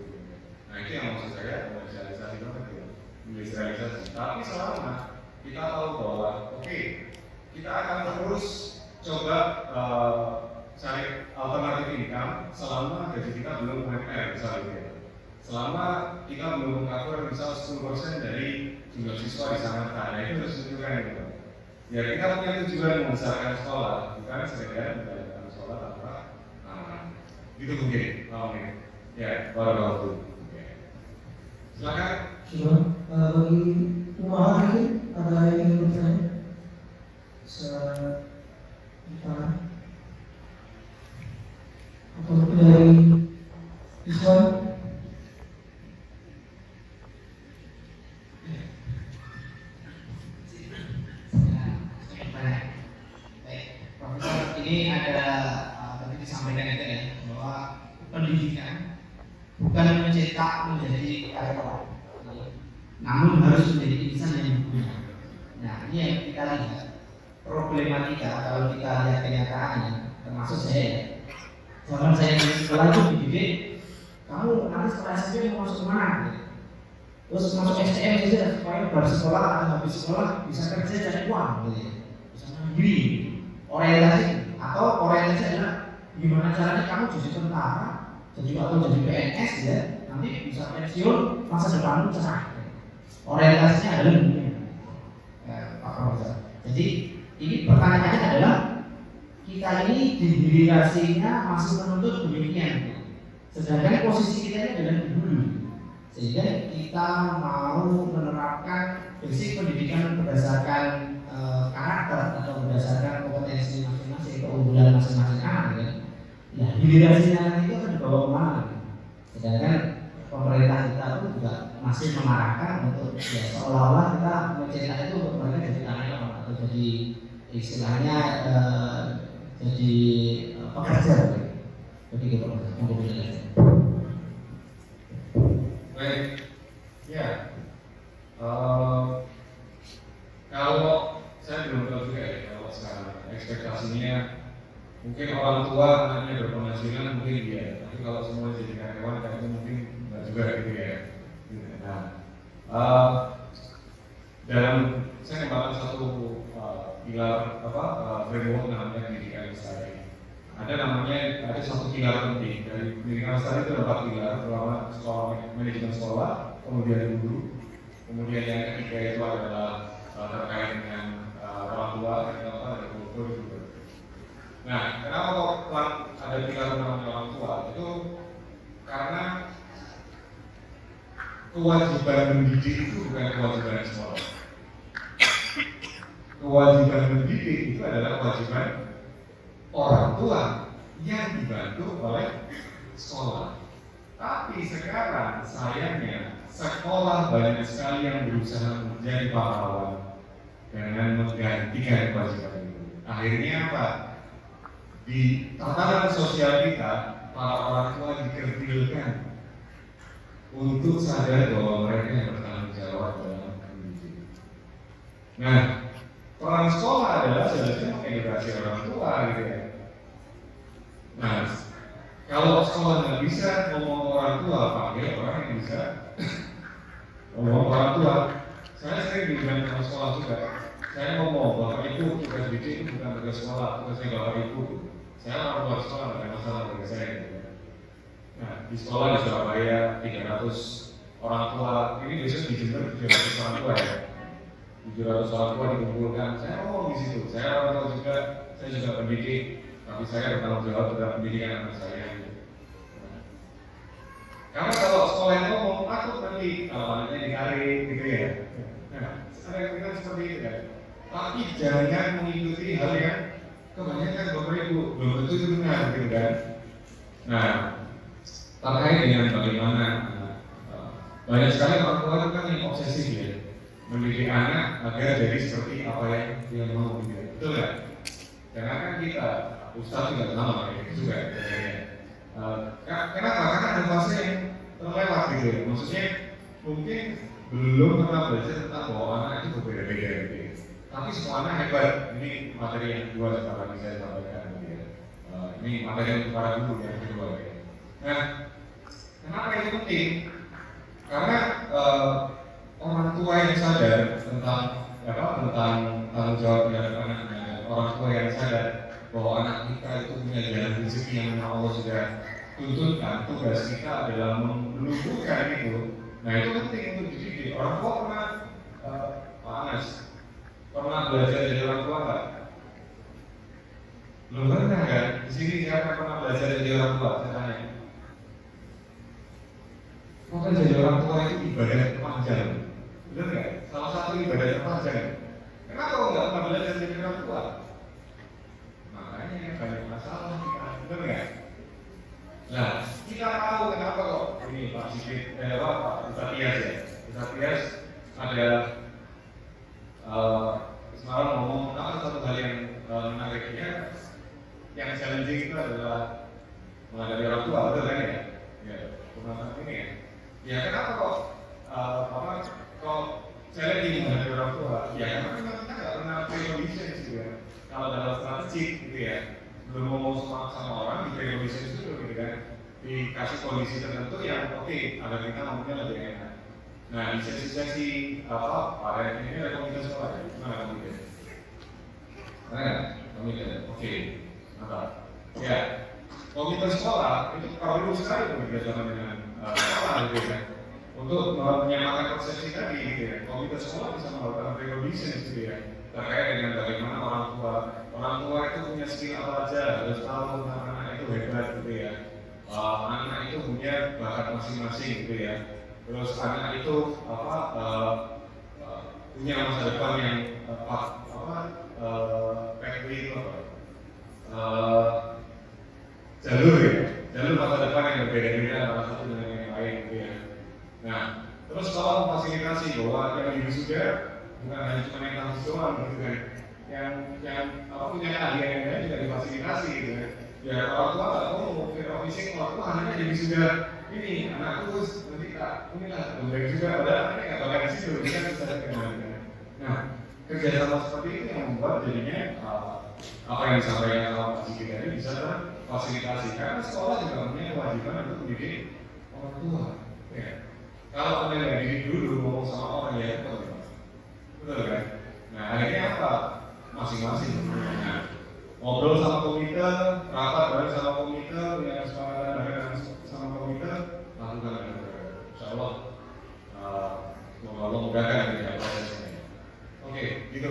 Nah itu yang maksud saya komersialisasi banget ya, industrialisasi. Tapi selama kita tahu bahwa kita akan terus coba cari alternatif income selama gaji kita belum UMR misalnya. Selama kita belum cover misal 10% dari jumlah siswa di sana, nah itu harus ditunjukkan gitu. Ya kita punya tujuan membesarkan sekolah, bukan sekedar menjalankan sekolah tanpa gitu mungkin, ya baru. Silakan. Bagi rumahan ini ada yang ingin bertanya? Atau mungkin dari Iswan? Profesor, ini ada tadi disampaikan itu ya, bahwa pendidikan bukan mencetak menjadi karyawan, namun harus menjadi insan yang mulia. Nah, ini yang kita lihat problematika kalau kita lihat kenyataannya, termasuk saya. Zaman saya di sekolah itu dididik, kamu nanti setelah SMP mau masuk kemana? Terus masuk STM saja supaya baru sekolah atau habis sekolah bisa kerja cari uang, bisa mandiri. Orientasi adalah gimana caranya kamu jadi tentara, atau jadi PNS ya, nanti bisa pensiun, masa depanmu cerah. Orientasinya adalah dunia, Pak Profesor. Jadi ini pertanyaannya adalah kita ini dihierarkinya masih menuntut demikian. Sedangkan posisi kita ini adalah di hulu. Sehingga kita mau menerapkan basic pendidikan berdasarkan karakter atau berdasarkan kompetensi masing-masing, keunggulan masing-masing anak ya. Nah, hierarkinya itu akan dibawa kemana? Sedangkan pemerintah kita pun juga masih mengarahkan untuk ya seolah-olah kita mencetak itu untuk mereka jadi karyawan atau jadi istilahnya jadi pekerja. Begitu Pak. Baik, ya. Kalau saya belum tahu juga ya kalau sekarang ekspektasinya mungkin orang tua anaknya berpenghasilan mungkin iya, tapi kalau semua jadi karyawan kayaknya mungkin nggak juga gitu ya. Nah, dalam saya kembangkan satu pilar framework namanya pendidikan lestari. Ada satu pilar penting dari pendidikan lestari itu ada 4 pilar, pertama manajemen sekolah, kemudian guru, kemudian yang ketiga itu adalah terkait dengan orang tua, yang keempat ada kultur juga. Nah, kenapa kok ada pilar namanya orang tua? Itu karena kewajiban mendidik itu bukan kewajiban sekolah. Kewajiban mendidik itu adalah kewajiban orang tua yang dibantu oleh sekolah. Tapi sekarang sayangnya sekolah banyak sekali yang berusaha menjadi pahlawan dengan menggantikan kewajiban itu. Akhirnya apa? Di tatanan sosial kita, para orang tua dikerdilkan untuk sadar bahwa mereka yang bertanggung jawab dalam pendidikan. Nah, orang sekolah adalah seharusnya mengedukasi orang tua gitu ya. Nah, kalau sekolah nggak bisa ngomong orang tua, panggil orang yang bisa ngomong orang tua. Saya sering dibilang sama sekolah juga. Saya ngomong bahwa itu tugas didik itu bukan tugas sekolah, tugasnya bapak ibu. Saya orang tua sekolah nggak ada masalah bagi saya. Gitu. Nah, di sekolah di Surabaya 300 orang tua, ini biasanya di Jember 700 orang tua ya. 700 orang tua dikumpulkan. Saya ngomong di situ. Saya orang tua juga, saya juga pendidik. Tapi saya bertanggung jawab terhadap pendidikan anak saya. Karena kalau sekolah yang ngomong takut nanti kalau anaknya ditarik gitu ya. Nah, ada yang bilang seperti itu kan. Tapi jangan mengikuti hal yang kebanyakan bapak ibu belum tentu itu benar gitu kan. Nah, terkait dengan bagaimana banyak sekali orang tua itu kan yang obsesif ya, mendidik anak agar jadi seperti apa yang dia mau gitu. Betul kan? Karena kan kita Ustaz juga sama kayak gitu juga kenapa? Karena ada fase yang terlewat gitu ya. Maksudnya mungkin belum pernah belajar tentang bahwa anak itu berbeda-beda gitu ya. Tapi semua anak hebat. Ini materi yang kedua setelah lagi saya sampaikan gitu ya. Ini materi untuk para guru yang kedua ya. Nah, kenapa itu penting? Karena orang tua yang sadar tentang tanggung jawab terhadap anaknya, orang tua yang sadar bahwa anak kita itu punya jalan rezeki yang Allah sudah tuntunkan. Tugas kita adalah menumbuhkan itu. Nah, itu penting untuk dididik. Orang tua pernah Pak Anas pernah belajar dari orang tua nggak? Belum pernah kan? Di sini siapa pernah belajar dari orang tua? Saya tanya. Maka jadi orang tua itu ibadah terpanjang. Benar nggak? Salah satu ibadah terpanjang. Kenapa kok nggak pernah belajar dari orang tua? Makanya banyak masalah kita. Benar nggak? Nah, kita tahu kenapa kok ini Pak Sigit, Pak Ustaz Tias ya. Ustaz Tias ada semalam ngomong satu hal yang menariknya, yang challenging itu adalah menghadapi orang tua, betul kan ya? Ya, bukan ini ya. Ya kenapa kok kok challenging menghadapi orang tua? Ya karena memang kita nggak pernah pre-condition gitu ya. Kalau dalam strategi gitu ya, belum ngomong sama orang di pre-condition itu gitu kan, dikasih kondisi tertentu yang oke, agar kita ngomongnya lebih enak. Nah, di sesi-sesi varian ini ada komunitas sekolah ya? Gimana komunitas? Komunitas, oke, mantap. Ya, komunitas sekolah itu perlu sekali bekerjasama dengan sekolah gitu kan, untuk menyamakan persepsi tadi gitu ya. Komunitas sekolah bisa melakukan pre-condition gitu ya. terkait dengan bagaimana orang tua itu punya skill apa aja, harus tahu tentang anak itu hebat gitu ya. Anak itu punya bakat masing-masing gitu ya. Terus anak itu punya masa depan yang pathway itu jalur masa depan yang berbeda-beda antara satu dengan yang lain gitu ya. Nah, terus kalau fasilitasi bahwa yang wisuda bukan hanya cuma yang kasus doang gitu kan, yang punya keahlian yang lain juga difasilitasi gitu kan. Ya orang tua nggak mau fisik, orang tua anaknya jadi wisuda ini, anakku nanti tak inilah lebih juga, padahal anaknya nggak bakal di situ, dia kan bisa kemana. Nah, kerjasama seperti ini yang membuat jadinya apa yang disampaikan oleh Pak Sigit tadi bisa terfasilitasi, karena sekolah juga punya kewajiban untuk mendidik orang tua. Ya. Kalau anda nggak didik dulu ngomong sama orang ya itu betul kan? Nah akhirnya apa? Masing-masing. Nah, ngobrol sama komite, rapat bareng sama komite, punya kesepakatan bareng sama komite, lakukan dengan baik. Insya Allah semoga Allah mudahkan ya prosesnya. Oke, gitu.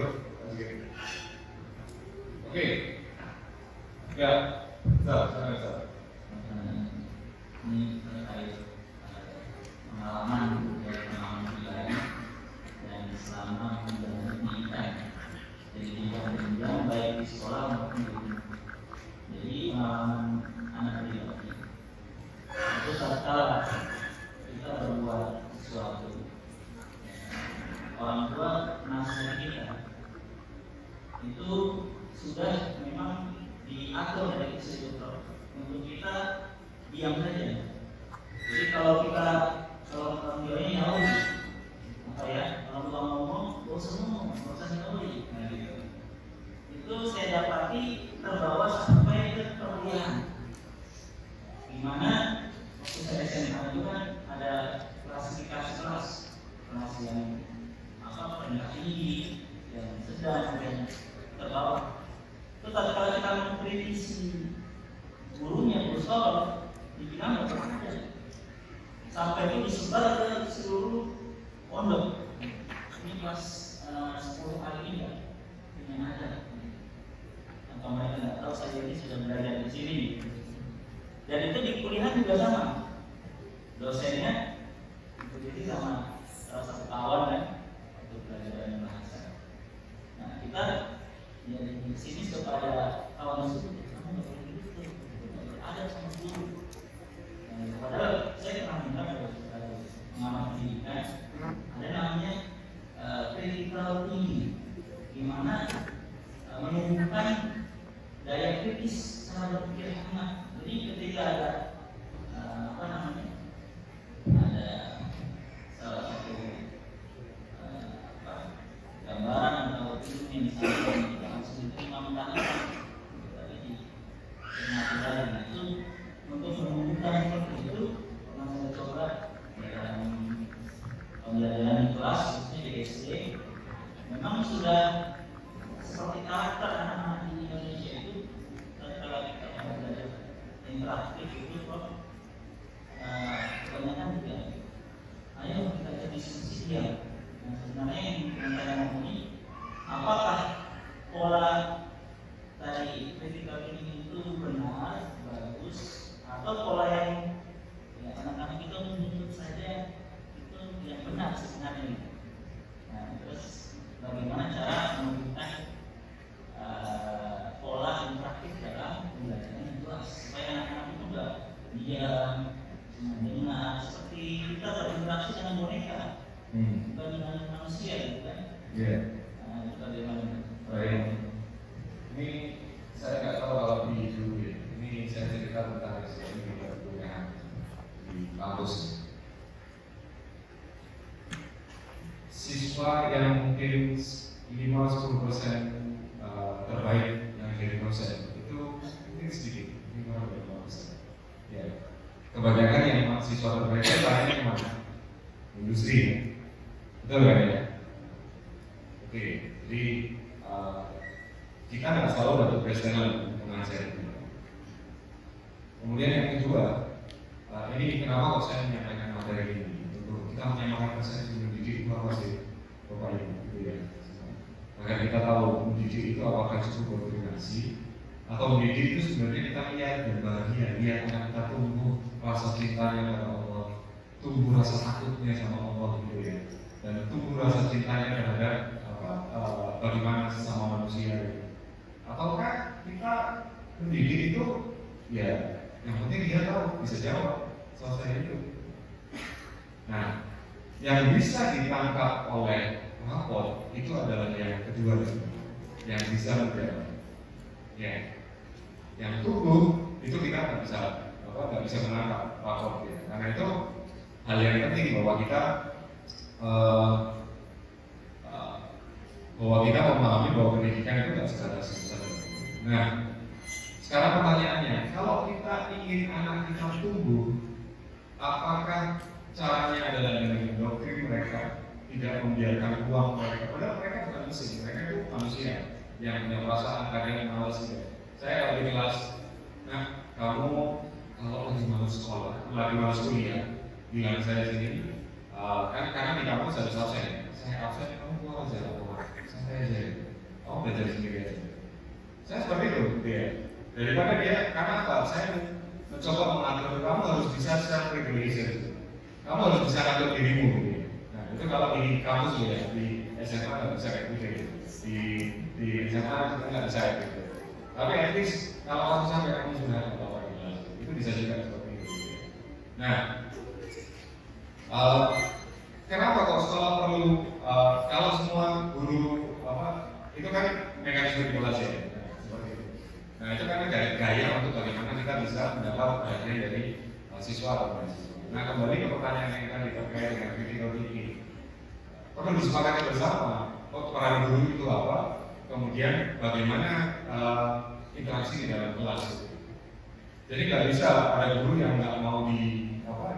Oke. Ya, Ustaz. Ini terkait pengalaman pribadi dan selama menjalani pendidikan. Jadi pendidikan baik di sekolah maupun di rumah. Jadi pengalaman anak pribadi itu tatkala kita berbuat sesuatu, orang tua nasihat kita itu sudah memang diatur dari kecil untuk kita diam saja. Jadi kalau orang tua ini tahu apa ya, orang tua ngomong, gak usah nyuri. Nah, gitu. Itu saya dapati terbawa sampai ke perkuliahan. Dimana waktu saya SMA itu kan ada klasifikasi kelas yang rendah tinggi, yang sedang, yang terbawah. Itu kalau kita mengkritisi gurunya, guru sekolah, dibilang nggak pernah ada. Sampai itu disebar ke seluruh pondok. Ini kelas 10 kali ini ya, yang ada. Atau mereka nggak tahu saya ini sudah belajar di sini. Dan itu di kuliah juga sama. Dosennya jadi sama salah satu kawan kan untuk belajar bahasa. Nah kita ya di sini kepada kawan tersebut, kamu nggak boleh gitu, ada sama guru. Padahal saya pernah minta pengamat pendidikan, ada namanya critical thinking, di mana menumbuhkan daya kritis cara berpikir anak. Jadi ketika ada ada salah satu gambaran atau film yang disampaikan, kita harus diterima mentah-mentah. Jadi pengaturan itu untuk menumbuhkan seperti itu pernah saya coba dalam pembelajaran di kelas, khususnya di SD. Memang sudah seperti karakter anak-anak di Indonesia itu kalau kita belajar interaktif itu kok kebanyakan juga ayo kita jadi diskusi dia. Nah sebenarnya yang saya ngomong ini, apakah pola dari critical thinking itu benar, bagus, atau pola yang ya, anak-anak itu menuntut saja itu yang benar sebenarnya. Nah terus bagaimana cara menunjukkan pola interaktif dalam pembelajaran yang jelas supaya anak-anak itu enggak diam, mendengar seperti kita berinteraksi dengan boneka, bukan dengan manusia, gitu kan? Iya. Nah itu bagaimana? Baik. Ini saya nggak tahu kalau di dulu ya. Ini saya cerita tentang ini punya di kampus. Siswa yang mungkin 5-10% terbaik yang jadi dosen itu mungkin sedikit, 5-5%. Ya. Kebanyakan yang mahasiswa terbaik itu lainnya kemana? Industri ya? Betul kan ya? Oke, jadi kita nggak selalu dapat presenter mengajar. Kemudian yang kedua, ini kenapa kok saya menyampaikan materi ini? Untuk kita menyamakan proses mendidik itu apa sih, Bapak Ibu? Gitu ya. Nah agar kita tahu mendidik itu apakah cukup koordinasi atau mendidik itu sebenarnya kita lihat dan bahagia, lihat anak kita tumbuh rasa cintanya kepada Allah, tumbuh rasa takutnya sama Allah gitu ya, dan tumbuh rasa cintanya terhadap bagaimana sesama manusia gitu. Ataukah kita mendidik itu ya yang penting dia tahu, bisa jawab, selesai itu. Nah, yang bisa ditangkap oleh rapor itu adalah yang kedua, yang bisa menjawab. Ya, yang tumbuh itu kita nggak bisa menangkap rapor ya. Karena itu hal yang penting bahwa kita memahami bahwa pendidikan itu tidak sebatas saja. Nah, sekarang pertanyaannya, kalau kita ingin anak kita tumbuh, apakah caranya adalah dengan mendoktrin mereka, tidak membiarkan uang mereka? Padahal mereka bukan mesin, mereka itu manusia yang punya perasaan, kadang malas gitu. Saya lagi kelas, nah kamu kalau lagi malas sekolah, lagi malas kuliah, bilang saya sini, kan karena di kampus harus absen. Saya absen, kamu keluar aja, santai aja. Kamu belajar sendiri aja. Saya seperti itu, dia. Daripada dia, karena apa? Saya mencoba mengatur, kamu harus bisa self regulation. Kamu harus bisa ngatur dirimu. Gitu. Nah itu kalau di kampus ya, di SMA nggak bisa kayak gitu. Di SMA kita nggak bisa kayak gitu. Tapi at least kalau kamu sampai kamu sudah apa itu bisa juga seperti itu. Nah, kenapa kok sekolah perlu kalau semua guru itu kan mekanisme di kelas ya, seperti itu. Nah itu kan gaya untuk bagaimana kita bisa mendapat perhatian dari siswa atau mahasiswa. Nah kembali ke pertanyaan yang tadi terkait dengan critical thinking, perlu disepakati bersama peran guru itu apa, kemudian bagaimana interaksi di dalam kelas. Jadi nggak bisa ada guru yang nggak mau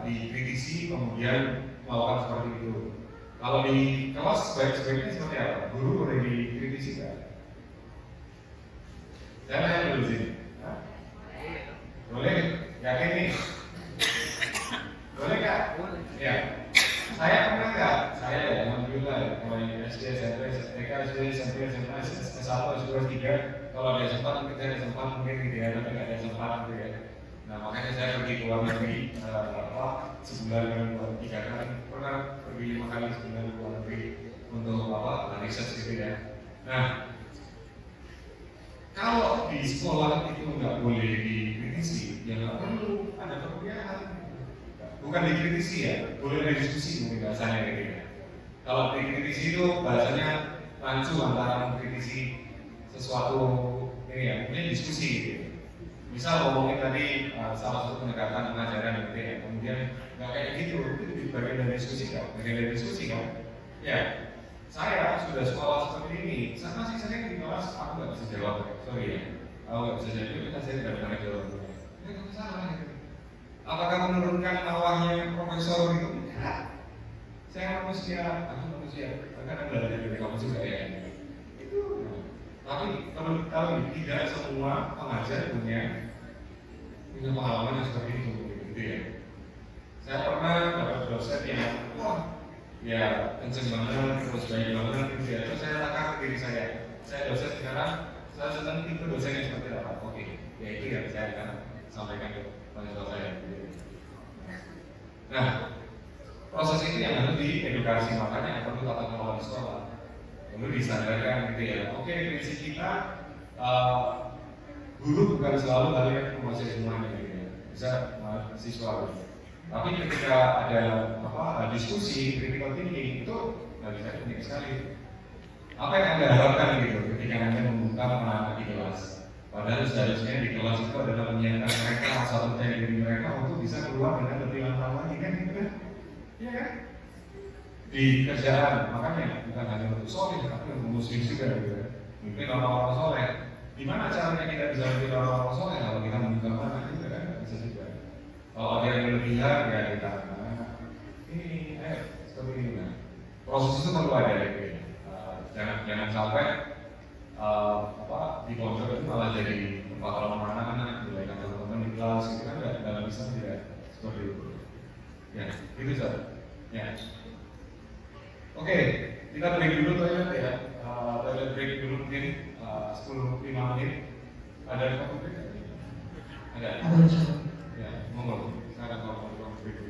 dikritisi kemudian melakukan seperti itu. Kalau di kelas sebaiknya seperti apa? Guru boleh dikritisi nggak? Saya tanya dulu sini. Boleh? Yakin nih? Boleh nggak? Ya. Saya pernah nggak? Saya ya, alhamdulillah ya. Kalau yang SD, SMP, TK, SD, SMP, SMA, S1, S2, S3, kalau ada sempat mungkin saya ada sempat mungkin gitu ya, tapi nggak ada sempat gitu ya. Nah makanya saya pergi ke luar negeri sebulan dengan 3 kali, pernah pergi 5 kali sebulan ke luar negeri untuk riset gitu ya. Nah kalau di sekolah itu nggak boleh dikritisi, ya nggak perlu ada perkuliahan. Bukan dikritisi ya, boleh didiskusi mungkin bahasanya gitu ya. Kalau dikritisi itu bahasanya rancu antara mengkritisi sesuatu ini ya, mungkin diskusi gitu. Misal ngomongin tadi salah satu pendekatan pengajaran gitu ya, kemudian nggak kayak gitu, itu bagian dari diskusi kan? Bagian dari diskusi kan? Ya, saya sudah sekolah seperti ini, saya masih sering di kelas aku nggak bisa jawab, sorry ya, aku nggak bisa jawab, kita saya tidak benar jawab. Ini nggak salah gitu. Apakah menurunkan marwahnya profesor itu? Enggak. Saya manusia, aku manusia, karena belajar dari kamu juga ya. Tapi kalau tidak semua pengajar punya pengalaman yang seperti itu, gitu ya. Saya pernah dapat dosen yang ya kenceng banget, terus banyak banget gitu ya. Terus saya takar diri saya dosen sekarang, saya sedang tipe dosen yang seperti apa? Oke, ya itu yang saya akan sampaikan ke mahasiswa saya. Nah, proses itu yang harus diedukasi, makanya perlu tata kelola di sekolah. Perlu disadarkan gitu ya. Oke, prinsip kita guru bukan selalu kalian menguasai semuanya gitu ya. Bisa mahasiswa. Tapi ketika ada diskusi, critical thinking itu nggak bisa unik sekali. Apa yang Anda harapkan gitu ketika Anda membuka anak di kelas? Padahal seharusnya di kelas itu adalah menyiapkan mereka satu diri mereka untuk bisa keluar dengan lebih lantang lagi kan gitu kan? Iya kan? Di kerjaan, makanya bukan hanya untuk soleh, tapi untuk muslim juga gitu kan? Mungkin orang-orang soleh. Gimana caranya kita bisa menjadi orang-orang soleh kalau kita membuka anak juga kan? Bisa juga. Kalau ada yang berlebihan ya kita ini seperti ini kan? Proses itu perlu ada gitu ya. Jangan sampai di pondok itu malah jadi tempat orang anak-anak, belajar teman-teman di kelas itu kan dalam Islam tidak seperti itu. Ya, itu saja. Ya. Oke, kita break dulu toilet ya. toilet break dulu mungkin 10-5 menit. Ada coffee break? Ada. Ada insya Allah. Ya, monggo. Sekarang kalau mau break.